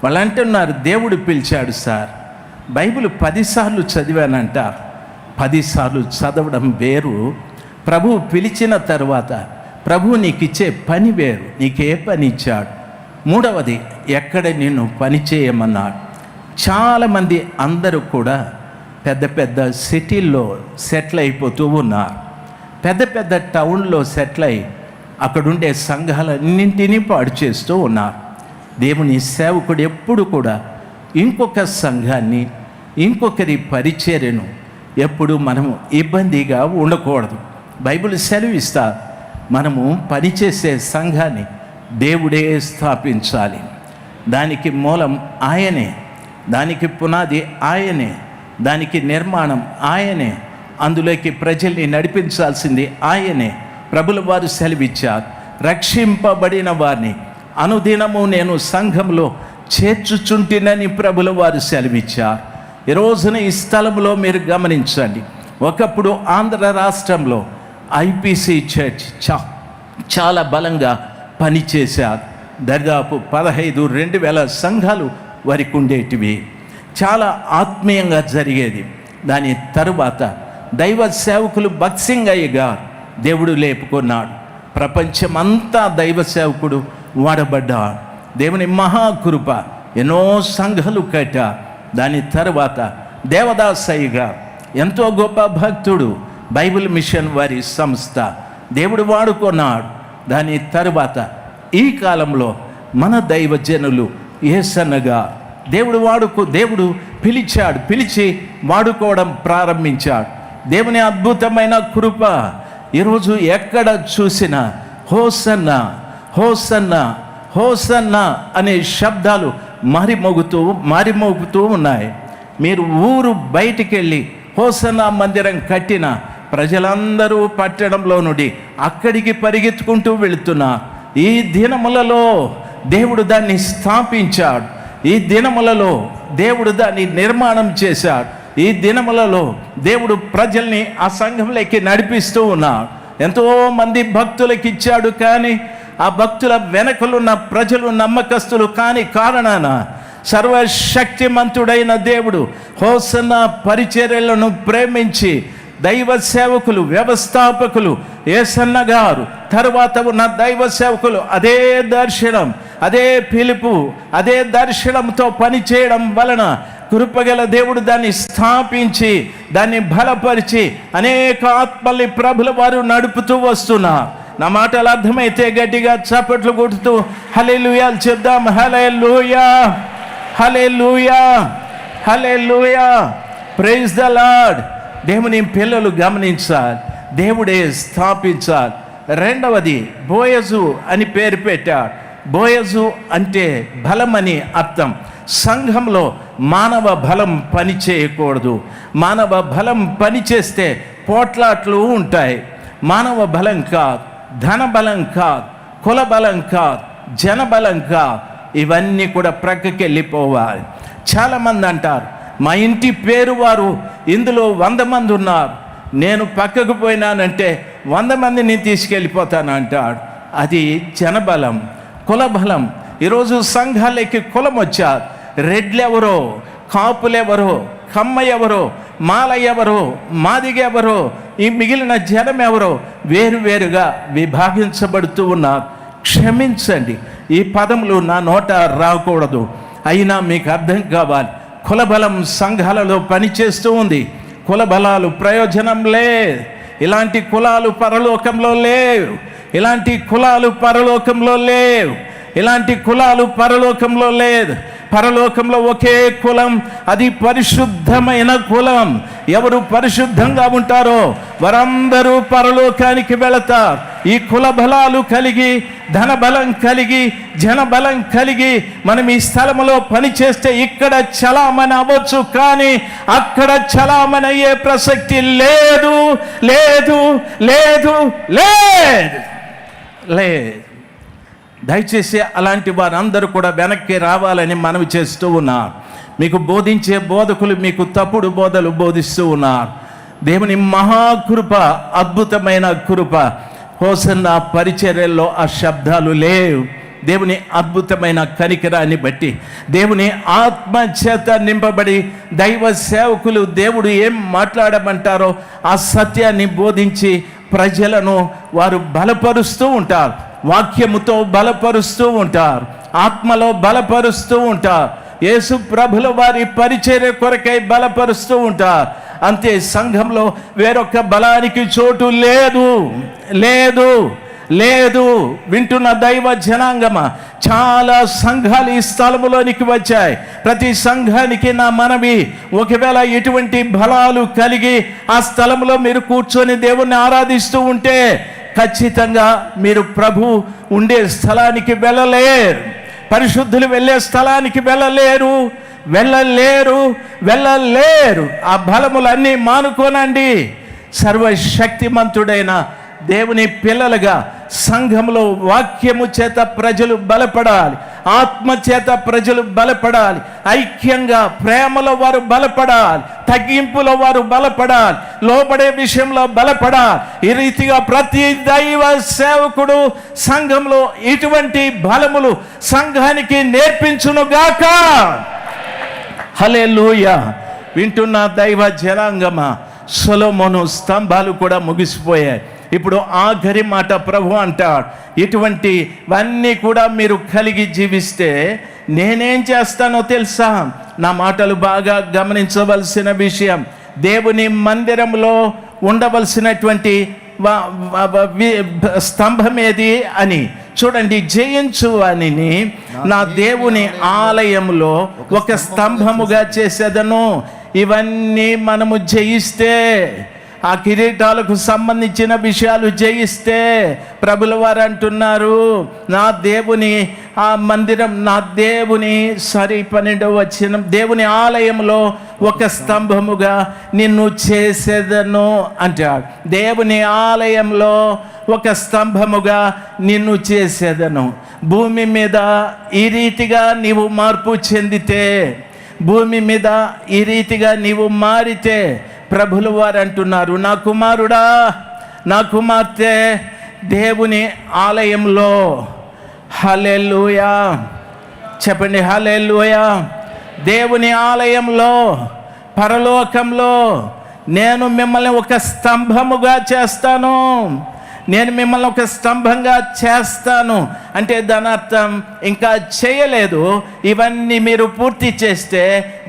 వాళ్ళు అంటున్నారు దేవుడు పిలిచాడు సార్. బైబిల్ 10 సార్లు చదివానంట. 10 సార్లు చదవడం వేరు, ప్రభువు పిలిచిన తర్వాత ప్రభువు నీకు ఇచ్చే పని వేరు. నీకే పని ఇచ్చాడు. మూడవది, ఎక్కడ నిన్ను పని చేయమన్నాడు. చాలామంది అందరూ కూడా పెద్ద పెద్ద సిటీల్లో సెటిల్ అయిపోతూ ఉన్నారు. పెద్ద పెద్ద టౌన్లో సెటిల్ అయి అక్కడుండే సంఘాలన్నింటినీ పాడు చేస్తూ ఉన్నారు. దేవుని సేవకుడు ఎప్పుడు కూడా ఇంకొక సంఘాన్ని, ఇంకొకరి పరిచర్యను ఎప్పుడు మనము ఇబ్బందిగా ఉండకూడదు. బైబిల్ సెలవిస్తా, మనము పనిచేసే సంఘాన్ని దేవుడే స్థాపించాలి. దానికి మూలం ఆయనే, దానికి పునాది ఆయనే, దానికి నిర్మాణం ఆయనే, అందులోకి ప్రజల్ని నడిపించాల్సింది ఆయనే. ప్రభుల వారు సెలవిచ్చారు, రక్షింపబడిన వారిని అనుదినము నేను సంఘంలో చేర్చుచుంటినని ప్రభుల వారు సెలవిచ్చారు. ఈ రోజున ఈ స్థలంలో మీరు గమనించండి. ఒకప్పుడు ఆంధ్ర రాష్ట్రంలో ఐపీసీ చర్చ్ చాలా బలంగా పనిచేశారు. దాదాపు 15,000 సంఘాలు వారికి ఉండేటివి. చాలా ఆత్మీయంగా జరిగేది. దాని తరువాత దైవ సేవకులు భక్సింగయ్య గారు దేవుడు లేపుకున్నాడు. ప్రపంచమంతా దైవ సేవకుడు వాడబడ్డాడు. దేవుని మహాకృప, ఎన్నో సంఘాలు కట్టారు. దాని తర్వాత దేవదాసయ్య గారు ఎంతో గొప్ప భక్తుడు, బైబిల్ మిషన్ వారి సంస్థ దేవుడు వాడుకున్నాడు. దాని తరువాత ఈ కాలంలో మన దైవజనులు యేసన్నగా దేవుడు పిలిచాడు, పిలిచి వాడుకోవడం ప్రారంభించాడు. దేవుని అద్భుతమైన కృప. ఈరోజు ఎక్కడ చూసినా హోసన్నా హోసన్నా హోసన్నా అనే శబ్దాలు మారిమోగుతూ ఉన్నాయి. మీరు ఊరు బయటికి వెళ్ళి హోసన్నా మందిరం కట్టిన ప్రజలందరూ పట్టణంలో నుండి అక్కడికి పరిగెత్తుకుంటూ వెళుతున్నారు. ఈ దినములలో దేవుడు దాన్ని స్థాపించాడు. ఈ దినములలో దేవుడు దాన్ని నిర్మాణం చేశాడు. ఈ దినములలో దేవుడు ప్రజల్ని ఆ సంఘంలోకి నడిపిస్తూ ఉన్నాడు. ఎంతోమంది భక్తులకు ఇచ్చాడు, కానీ ఆ భక్తుల వెనకలున్న ప్రజలు నమ్మకస్తులు కాని కారణాన సర్వశక్తిమంతుడైన దేవుడు హోసన్నా పరిచర్యలను ప్రేమించి దైవ సేవకులు, వ్యవస్థాపకులు యేసన్న గారు తర్వాత ఉన్న దైవ సేవకులు అదే దర్శనం, అదే పిలుపు, అదే దర్శనంతో పనిచేయడం వలన కృపగల దేవుడు దాన్ని స్థాపించి, దాన్ని బలపరిచి అనేక ఆత్మల్ని ప్రభుల వారు నడుపుతూ వస్తున్నారు. నా మాటలు అర్థమైతే గట్టిగా చప్పట్లు కొడుతూ హల్లెలూయా చెప్దాం. హల్లెలూయా, హల్లెలూయా, హల్లెలూయా, ప్రైజ్ ద లార్డ్. దేవుని పిల్లలు గమనించాలి, దేవుడే స్థాపించాలి. రెండవది, బోయజు అని పేరు పెట్టాడు. బోయజు అంటే బలమని అర్థం. సంఘంలో మానవ బలం పని చేయకూడదు. మానవ బలం పని చేస్తే పోట్లాట్లు ఉంటాయి. మానవ బలం కాదు, ధన బలం కాదు, కుల బలం కాదు, జన బలం కాదు, ఇవన్నీ కూడా ప్రక్కకి వెళ్ళిపోవాలి. చాలామంది అంటారు, మా ఇంటి పేరు వారు ఇందులో 100 మంది ఉన్నారు, నేను పక్కకు పోయినానంటే 100 మందిని తీసుకెళ్ళిపోతాను అంటాడు. అది జనబలం, కులబలం. ఈరోజు సంఘాలకి కులం వచ్చారు. రెడ్లెవరో, కాపులెవరో, కమ్మ ఎవరో, మాల ఎవరో, మాదిగెవరో, ఈ మిగిలిన జనం ఎవరో వేరువేరుగా విభాగించబడుతూ ఉన్నారు. క్షమించండి, ఈ పదములు నా నోట రాకూడదు. అయినా మీకు అర్థం కావాలి, కులబలం సంఘాలలో పనిచేస్తూ ఉంది. కులబలాలు ప్రయోజనం లేదు. ఇలాంటి కులాలు పరలోకంలో లేవు. ఇలాంటి కులాలు పరలోకంలో లేవు. ఇలాంటి కులాలు పరలోకంలో లేదు. పరలోకంలో ఒకే కులం, అది పరిశుద్ధమైన కులం. ఎవరు పరిశుద్ధంగా ఉంటారో వారందరూ పరలోకానికి వెళతారు. ఈ కుల బలాలు కలిగి, ధన బలం కలిగి, జన బలం కలిగి మనం ఈ స్థలంలో పనిచేస్తే ఇక్కడ చలామణి అవ్వచ్చు, కానీ అక్కడ చలామణి అయ్యే ప్రసక్తి లేదు, లేదు, లేదు, లేదు, లేదు. దయచేసి అలాంటి వారందరూ కూడా వెనక్కి రావాలని మనవి చేస్తూ ఉన్నారు. మీకు బోధించే బోధకులు మీకు తప్పుడు బోధలు బోధిస్తూ ఉన్నారు. దేవుని మహాకృప, అద్భుతమైన కృప. హోసన్న పరిచర్యల్లో ఆ శబ్దాలు లేవు. దేవుని అద్భుతమైన కనికరాన్ని బట్టి, దేవుని ఆత్మచేత నింపబడి దైవ సేవకులు దేవుడు ఏం మాట్లాడమంటారో ఆ సత్యాన్ని బోధించి ప్రజలను వారు బలపరుస్తూ ఉంటారు. వాక్యముతో బలపరుస్తూ ఉంటారు, ఆత్మలో బలపరుస్తూ ఉంటారు. యేసు ప్రభుల వారి పరిచర్య కొరకై బలపరుస్తూ ఉంటారు. అంతే, సంఘంలో వేరొక బలానికి చోటు లేదు, లేదు, లేదు. వింటున్న దైవ జనాంగమా, చాలా సంఘాలు ఈ స్థలములోనికి వచ్చాయి. ప్రతి సంఘానికి నా మనవి, ఒకవేళ ఎటువంటి బలాలు కలిగి ఆ స్థలంలో మీరు కూర్చొని దేవుణ్ణి ఆరాధిస్తూ ఉంటే ఖచ్చితంగా మీరు ప్రభు ఉండే స్థలానికి వెళ్ళలేరు. పరిశుద్ధులు వెళ్ళే స్థలానికి వెళ్ళలేరు, వెళ్ళలేరు, వెళ్ళలేరు. ఆ బలములన్నీ మానుకోనండి. సర్వశక్తిమంతుడైన దేవుని పిల్లలుగా సంఘంలో వాక్యము చేత ప్రజలు బలపడాలి, ఆత్మ చేత ప్రజలు బలపడాలి, ఐక్యంగా ప్రేమలో వారు బలపడాలి, తగ్గింపులో వారు బలపడాలి, లోబడే విషయంలో బలపడాలి. ఈ రీతిగా ప్రతి దైవ సేవకుడు సంఘంలో ఇటువంటి బలములు సంఘానికి నేర్పించునుగాక. హల్లెలూయా. వింటున్న దైవ జనాంగమా, సొలొమోను స్తంభాలు కూడా ముగిసిపోయాయి. ఇప్పుడు ఆఖరి మాట ప్రభు అంటాడు, ఇటువంటివన్నీ కూడా మీరు కలిగి జీవిస్తే నేనేం చేస్తానో తెలుసా? నా మాటలు బాగా గమనించవలసిన విషయం. దేవుని మందిరంలో ఉండవలసినటువంటి స్తంభం ఏది అని చూడండి. జయించు అని నా దేవుని ఆలయంలో ఒక స్తంభముగా చేసేదను. ఇవన్నీ మనము జయిస్తే, ఆ కిరీటాలకు సంబంధించిన విషయాలు జయిస్తే, ప్రభుల వారు అంటున్నారు, నా దేవుని ఆ మందిరం, నా దేవుని 12వ వచనం, దేవుని ఆలయంలో ఒక స్తంభముగా నిన్ను చేసేదను అంటాడు. దేవుని ఆలయంలో ఒక స్తంభముగా నిన్ను చేసేదను. భూమి మీద ఈ రీతిగా నీవు మార్పు చెందితే, భూమి మీద ఈ రీతిగా నీవు మారితే, ప్రభులు వారు అంటున్నారు, నా కుమారుడా, నా కుమార్తె, దేవుని ఆలయంలో, హల్లెలూయా చెప్పండి, హల్లెలూయా, దేవుని ఆలయంలో, పరలోకంలో నేను మిమ్మల్ని ఒక స్తంభముగా చేస్తాను. నేను మిమ్మల్ని ఒక స్తంభంగా చేస్తాను అంటే దాని అర్థం ఇంకా చేయలేదు. ఇవన్నీ మీరు పూర్తి చేస్తే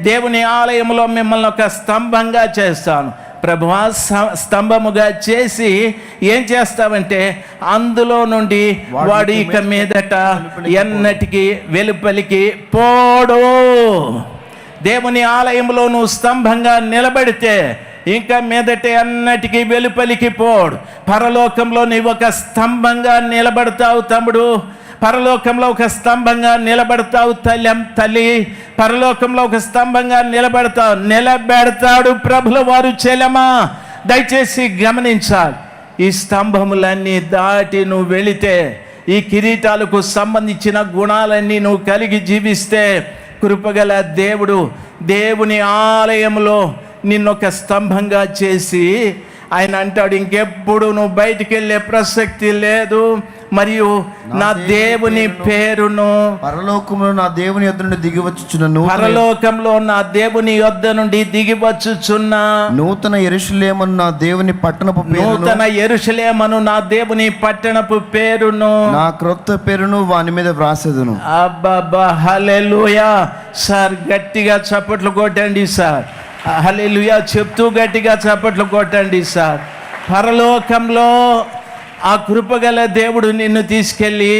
దేవుని ఆలయంలో మిమ్మల్ని ఒక స్తంభంగా చేస్తాను. ప్రభువా, స్తంభముగా చేసి ఏం చేస్తావంటే అందులో నుండి వాడు ఇక మీదట ఎన్నటికి వెలుపలికి పోడు. దేవుని ఆలయంలో నువ్వు స్తంభంగా నిలబడితే ఇంకా మీదట అన్నటికీ వెలుపలికి పోడు. పరలోకంలో నీవు ఒక స్తంభంగా నిలబడతావు తమ్ముడు, పరలోకంలో ఒక స్తంభంగా నిలబడతావు తల్లి, పరలోకంలో ఒక స్తంభంగా నిలబెడతాడు ప్రభుల వారు. చెలమా, దయచేసి గమనించాలి. ఈ స్తంభములన్నీ దాటి నువ్వు వెళితే, ఈ కిరీటాలకు సంబంధించిన గుణాలన్నీ నువ్వు కలిగి జీవిస్తే, కృపగల దేవుడు దేవుని ఆలయంలో నిన్నొక స్తంభంగా చేసి ఆయన అంటాడు, ఇంకెప్పుడు నువ్వు బయటికి వెళ్ళే ప్రసక్తి లేదు, మరియు నా దేవుని పేరును పరలోకంలో నా దేవుని యొద్ద నుండి దిగివచ్చుచున్న పరలోకంలో నా దేవుని యొద్ద నుండి దిగివచ్చుచున్న నూతన యెరూషలేమును నా దేవుని పట్టణపు నూతన యెరూషలేమును నా దేవుని పట్టణపు పేరును నా క్రొత్త పేరును వాని మీద వ్రాసెదను. అబ్బబ్బా, హల్లెలూయా. సార్ గట్టిగా చప్పట్లు కొట్టండి సార్. హల్లెలూయా చెప్తూ గట్టిగా చప్పట్లు కొట్టండి సార్. పరలోకంలో ఆ కృపగల దేవుడు నిన్ను తీసుకెళ్ళి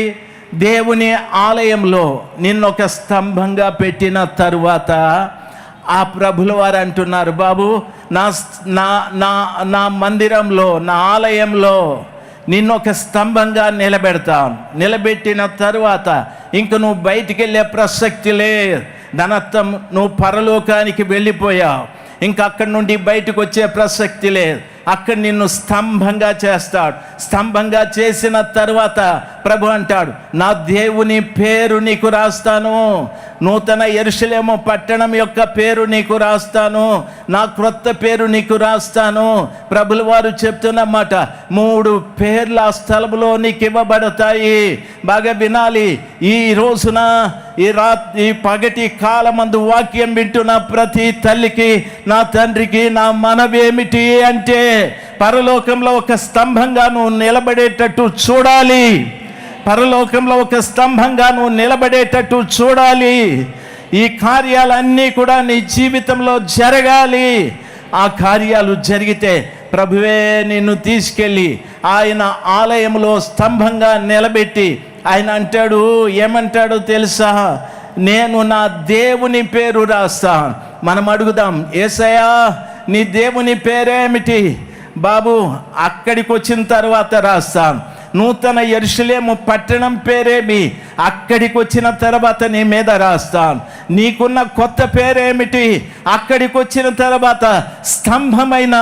దేవుని ఆలయంలో నిన్ను ఒక స్తంభంగా పెట్టిన తరువాత ఆ ప్రభుల వారు అంటున్నారు, బాబు నా నా నా నా మందిరంలో, నా ఆలయంలో నిన్ను ఒక స్తంభంగా నిలబెడతాను. నిలబెట్టిన తరువాత ఇంక నువ్వు బయటికి వెళ్ళే ప్రసక్తి లేదు. ధనత్వం నువ్వు పరలోకానికి వెళ్ళిపోయావు, ఇంకా అక్కడి నుండి బయటకు వచ్చే ప్రసక్తి లేదు. అక్కడ నిన్ను స్తంభంగా చేస్తాడు. స్తంభంగా చేసిన తర్వాత ప్రభు అంటాడు, నా దేవుని పేరు నీకు రాస్తాను, నూతన యెరూషలేము పట్టణం యొక్క పేరు నీకు రాస్తాను, నా క్రొత్త పేరు నీకు రాస్తాను. ప్రభుల వారు చెప్తున్నమాట, 3 పేర్లు ఆ స్థలంలో నీకు ఇవ్వబడతాయి. బాగా వినాలి. ఈ రోజున ఈ పగటి కాలమందు వాక్యం వింటున్న ప్రతి తల్లికి, నా తండ్రికి నా మనవేమిటి అంటే, పరలోకంలో ఒక స్తంభంగా నువ్వు నిలబడేటట్టు చూడాలి. పరలోకంలో ఒక స్తంభంగా నువ్వు నిలబడేటట్టు చూడాలి. ఈ కార్యాలన్నీ కూడా నీ జీవితంలో జరగాలి. ఆ కార్యాలు జరిగితే ప్రభువే నిన్ను తీసుకెళ్ళి ఆయన ఆలయంలో స్తంభంగా నిలబెట్టి ఆయన అంటాడు, ఏమంటాడో తెలుసా, నేను నా దేవుని పేరు రాస్తాను. మనం అడుగుదాం, యేసయ్యా నీ దేవుని పేరేమిటి? బాబు అక్కడికి వచ్చిన తర్వాత రాస్తాను. నూతన యెరూషలేము పట్టణం పేరేమి? అక్కడికి వచ్చిన తర్వాత నీ మీద రాస్తాను. నీకున్న కొత్త పేరేమిటి? అక్కడికి వచ్చిన తర్వాత స్తంభమైన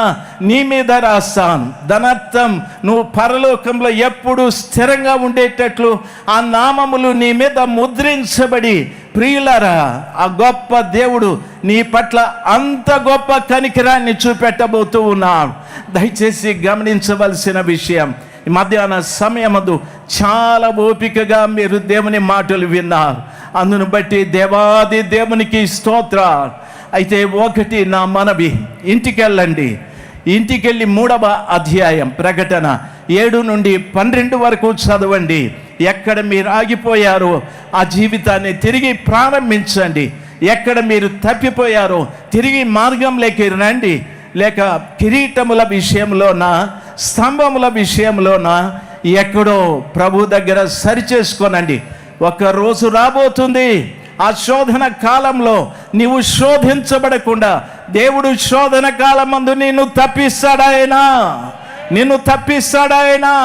నీ మీద రాస్తాను. ధనర్థం నువ్వు పరలోకంలో ఎప్పుడు స్థిరంగా ఉండేటట్లు ఆ నామములు నీ మీద ముద్రించబడి, ప్రియులారా ఆ గొప్ప దేవుడు నీ పట్ల అంత గొప్ప కనికరాన్ని చూపెట్టబోతూ ఉన్నాడు. దయచేసి గమనించవలసిన విషయం, ఈ మధ్యాహ్న సమయమందు చాలా ఓపికగా మీరు దేవుని మాటలు విన్నారు. అందును బట్టి దేవాది దేవునికి స్తోత్రాలు. అయితే ఒకటి నా మనవి, ఇంటికెళ్ళండి. ఇంటికెళ్ళి 3వ అధ్యాయం ప్రకటన 7 నుండి 12 వరకు చదవండి. ఎక్కడ మీరు ఆగిపోయారో ఆ జీవితాన్ని తిరిగి ప్రారంభించండి. ఎక్కడ మీరు తప్పిపోయారో తిరిగి మార్గంలోకి రండి. లేక కిరీటముల విషయంలోన, స్తంభముల విషయంలోన ఎక్కడో ప్రభు దగ్గర సరిచేసుకోనండి. ఒక రోజు రాబోతుంది, ఆ శోధన కాలంలో నీవు శోధించబడకుండా దేవుడు శోధన కాలమందు నిన్ను తప్పిస్తాడాయనా, నిన్ను తప్పిస్తాడాయనా.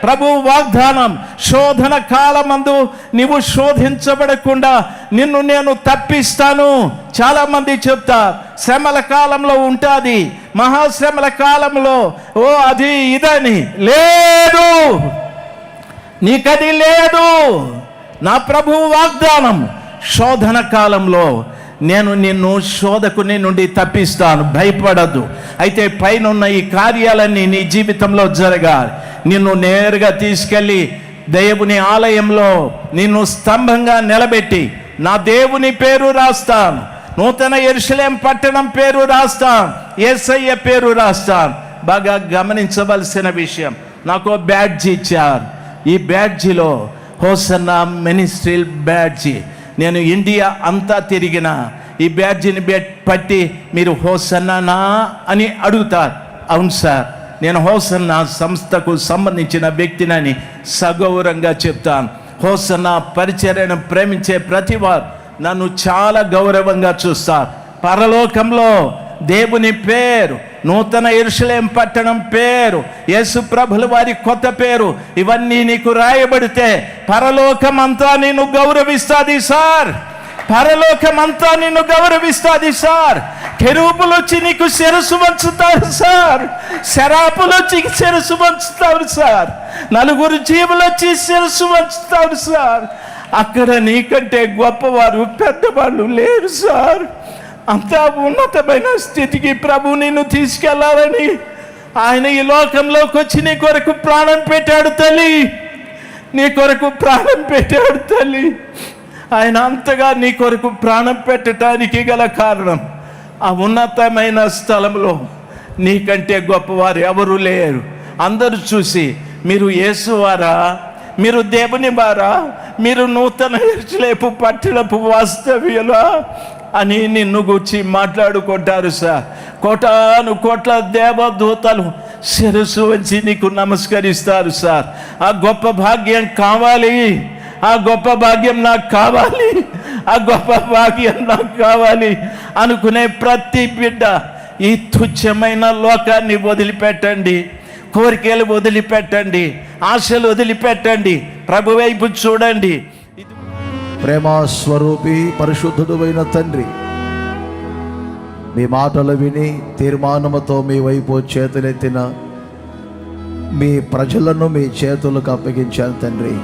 ప్రభు వాగ్దానం, శోధన కాలమందు నీవు శోధించబడకుండా నిన్ను నేను తప్పిస్తాను. చాలా మంది చెప్తారు శ్రమల కాలంలో ఉంటుంది, మహాశ్రమల కాలంలో అది ఇదని. లేదు, నీకది లేదు. నా ప్రభు వాగ్దానం, శోధన కాలంలో నేను నిన్ను శోధకుని నుండి తప్పిస్తాను, భయపడద్దు. అయితే పైన ఈ కార్యాలన్నీ నీ జీవితంలో జరగాలి. నిన్ను నేరుగా తీసుకెళ్ళి దేవుని ఆలయంలో నిన్ను స్తంభంగా నిలబెట్టి నా దేవుని పేరు రాస్తాను, నూతన యెరూషలేము పట్టణం పేరు రాస్తాను, యేసయ్య పేరు రాస్తాను. బాగా గమనించవలసిన విషయం, నాకు బ్యాడ్జి ఇచ్చారు. ఈ బ్యాడ్జిలో హోసన్నా మినిస్ట్రీ బ్యాడ్జి. నేను ఇండియా అంతా తిరిగిన ఈ బ్యాడ్జిని పట్టి మీరు హోసన్నానా అని అడుగుతారు. అవును సార్, నేను హోసన్నా సంస్థకు సంబంధించిన వ్యక్తినని సగౌరవంగా చెప్తాను. హోసన్నా పరిచర్యను ప్రేమించే ప్రతివారు నన్ను చాలా గౌరవంగా చూస్తారు. పరలోకంలో దేవుని పేరు, నూతన యెరూషలేము పట్టణం పేరు, యేసు ప్రభుల వారి కొత్త పేరు, ఇవన్నీ నీకు రాయబడితే పరలోకమంతా నిన్ను గౌరవిస్తుంది సార్. పరలోకమంతా నిన్ను గౌరవిస్తుంది సార్. కెరూబులు వచ్చి నీకు శిరస్సు వంచుతారు సార్. శరాపులు వచ్చి శిరస్సు వంచుతారు సార్. 4 జీవులు వచ్చి శిరస్సు వంచుతారు సార్. అక్కడ నీకంటే గొప్పవారు పెద్దవాళ్ళు లేరు సార్. అంతా ఉన్నతమైన స్థితికి ప్రభు నిన్ను తీసుకెళ్లాలని ఆయన ఈ లోకంలోకి వచ్చి నీ కొరకు ప్రాణం పెట్టాడు తల్లి, నీ కొరకు ప్రాణం పెట్టాడు తల్లి. ఆయన అంతగా నీ కొరకు ప్రాణం పెట్టడానికి గల కారణం, ఆ ఉన్నతమైన స్థలంలో నీకంటే గొప్పవారు ఎవరు లేరు. అందరూ చూసి మీరు యేసువారా, మీరు దేవుని వారా, మీరు నూతన యెరూషలేము పట్టణపు వాస్తవ్యులా అని నిన్ను గురించి మాట్లాడుకుంటారు సార్. కోటాను కోట్ల దేవదూతలు శిరస్సు వంచి నీకు నమస్కరిస్తారు సార్. ఆ గొప్ప భాగ్యం కావాలి, ఆ గొప్ప భాగ్యం నాకు కావాలి, ఆ గొప్ప భాగ్యం నాకు కావాలి అనుకునే ప్రతి బిడ్డ ఈ తుచ్చమైన లోకాన్ని వదిలిపెట్టండి, కోరికలు వదిలిపెట్టండి, ఆశలు వదిలిపెట్టండి, ప్రభు వైపు చూడండి. ప్రేమ స్వరూపి పరిశుద్ధుడు అయిన తండ్రి, మీ మాటలు విని తీర్మానముతో మీ వైపు చేతులెత్తిన మీ ప్రజలను మీ చేతులకు అప్పగించాను తండ్రి.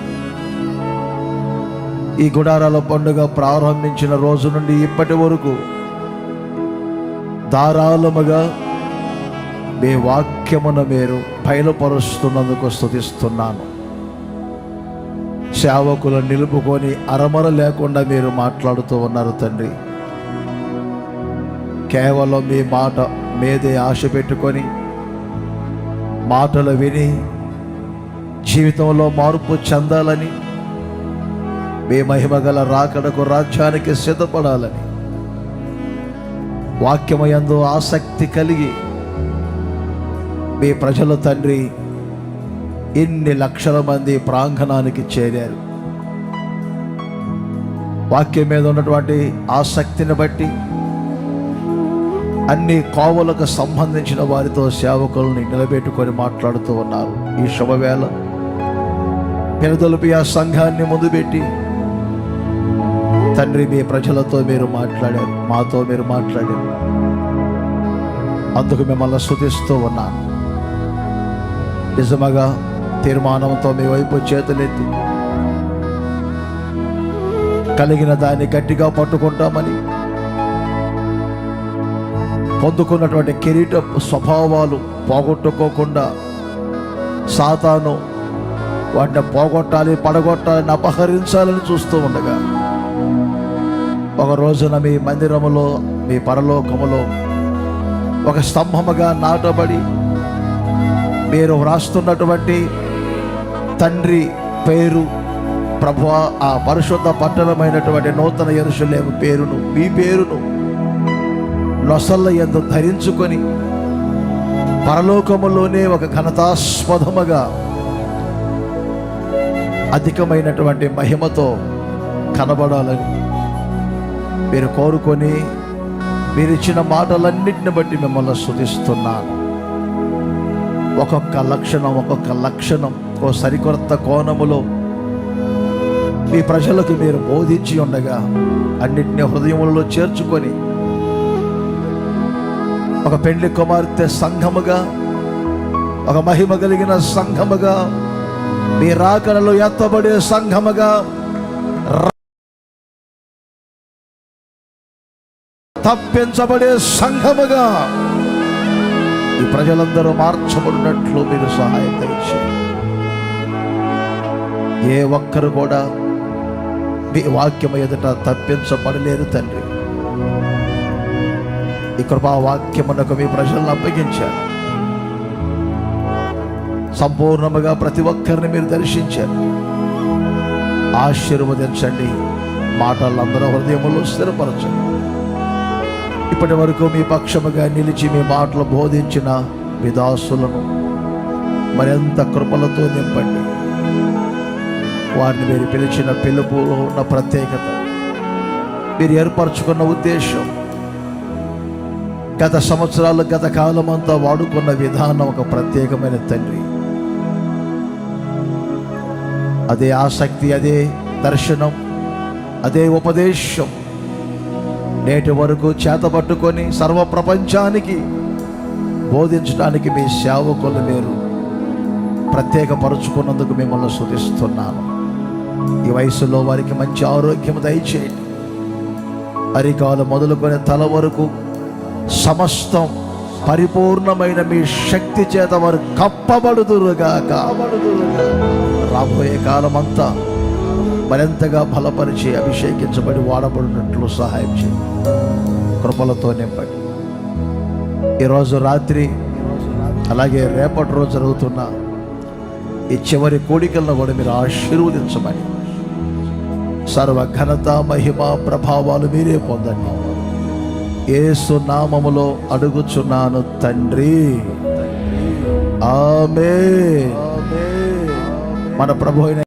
ఈ గుడారాల పండుగ ప్రారంభించిన రోజు నుండి ఇప్పటి వరకు ధారాళముగా మీ వాక్యమును మీరు బయలుపరుస్తున్నందుకు స్తుతిస్తున్నాను. సేవకులను నిలుపుకొని అరమర లేకుండా మీరు మాట్లాడుతూ ఉన్నారు తండ్రి. కేవలం మీ మాట మీదే ఆశ పెట్టుకొని మాటలు విని జీవితంలో మార్పు చెందాలని, మీ మహిమగల రాకడకు రాజ్యానికి సిద్ధపడాలని, వాక్యమయందు ఆసక్తి కలిగి మీ ప్రజల తండ్రి ఇన్ని లక్షల మంది ప్రాంగణానికి చేరారు. వాక్యం మీద ఉన్నటువంటి ఆసక్తిని బట్టి అన్ని కోవలకు సంబంధించిన వారితో సేవకుల్ని నిలబెట్టుకొని మాట్లాడుతూ ఉన్నారు. ఈ శుభవేళ పిలుదొలిపి ఆ సంఘాన్ని ముందు పెట్టి తండ్రి మీ ప్రజలతో మీరు మాట్లాడారు, మాతో మీరు మాట్లాడారు. అందుకు మిమ్మల్ని స్తుతిస్తూ ఉన్నాను. నిజముగా తీర్మానంతో మీ వైపు చేతులెత్తి కలిగిన దాన్ని గట్టిగా పట్టుకుంటామని, పొందుకున్నటువంటి కిరీట స్వభావాలు పోగొట్టుకోకుండా సాతాను వాటిని పోగొట్టాలి, పడగొట్టాలని, అపహరించాలని చూస్తూ ఉండగా ఒక రోజున మీ మందిరములో, మీ పరలోకములో ఒక స్తంభముగా నాటబడి మీరు వ్రాస్తున్నటువంటి తండ్రి పేరు ప్రభువా, ఆ పరిశుద్ధ పట్టణమైనటువంటి నూతన యెరూషలేము పేరును, మీ పేరును నొసళ్ళ యందు ధరించుకొని పరలోకములోనే ఒక ఘనతాస్పదముగా అధికమైనటువంటి మహిమతో కనబడాలని మీరు కోరుకొని మీరిచ్చిన మాటలన్నింటిని బట్టి మిమ్మల్ని స్తుతిస్తున్నాను. ఒక్కొక్క లక్షణం ఓ సరికొత్త కోణములో మీ ప్రజలకు మీరు బోధించి ఉండగా అన్నిటిని హృదయములలో చేర్చుకొని ఒక పెండ్లి కుమార్తె సంఘముగా, ఒక మహిమ కలిగిన సంఘముగా, మీ రాకడలో ఎత్తబడే సంఘముగా, తప్పించబడే సంఘముగా ఈ ప్రజలందరూ మార్చబడినట్లు మీరు సహాయం దయచేయండి. ఏ ఒక్కరు కూడా మీ వాక్యం ఎదుట తప్పించబడలేరు తండ్రి. ఈ కృపా వాక్యమునకు మీ ప్రజలను అప్పగించారు. సంపూర్ణముగా ప్రతి ఒక్కరిని మీరు దర్శించారు. ఆశీర్వదించండి, మాటలందరూ హృదయములో స్థిరపరచండి. ఇప్పటి వరకు మీ పక్షముగా నిలిచి మీ మాటలు బోధించిన మీ దాసులను మరింత కృపలతో నింపండి. వారిని మీరు పిలిచిన పిలుపులో ఉన్న ప్రత్యేకత, మీరు ఏర్పరచుకున్న ఉద్దేశం, గత సంవత్సరాలు గత కాలం అంతా వాడుకున్న విధానం ఒక ప్రత్యేకమైన తండ్రి. అదే ఆసక్తి, అదే దర్శనం, అదే ఉపదేశం నేటి వరకు చేతపట్టుకొని సర్వ ప్రపంచానికి బోధించడానికి మీ సేవకులు మీరు ప్రత్యేకపరుచుకున్నందుకు మిమ్మల్ని స్తుతిస్తున్నాను. ఈ వయసులో వారికి మంచి ఆరోగ్యం దయచేయండి. అరికాలు మొదలుకొని తల వరకు సమస్తం పరిపూర్ణమైన మీ శక్తి చేత వారు కప్పబడుదురుగాక. రాబోయే కాలమంతా మరింతగా బలపరిచి అభిషేకించబడి వాడబడినట్లు సహాయం చేయండి. కృపలతో నింపండి. ఈరోజు రాత్రి అలాగే రేపటి రోజు జరుగుతున్న ఈ చివరి కోడికలను కూడా మీరు ఆశీర్వదించమని, సర్వ ఘనత మహిమ ప్రభావాలు మీరే పొందండి. యేసు నామములో అడుగుచున్నాను తండ్రి, ఆమేన్. మన ప్రభు అయిన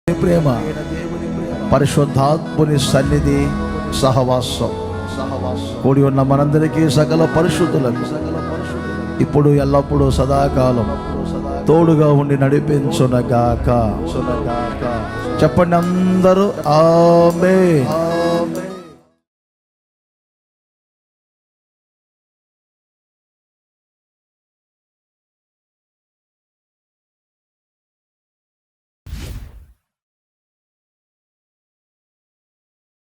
ప్రేమ, పరిశుద్ధాత్ముని సన్నిధి, సహవాసం కూడి ఉన్న మనందరికీ సకల పరిశుద్ధులకు ఇప్పుడు ఎల్లప్పుడూ సదాకాలం తోడుగా ఉండి నడిపించునగాక. చెప్పండి అందరూ ఆమేన్.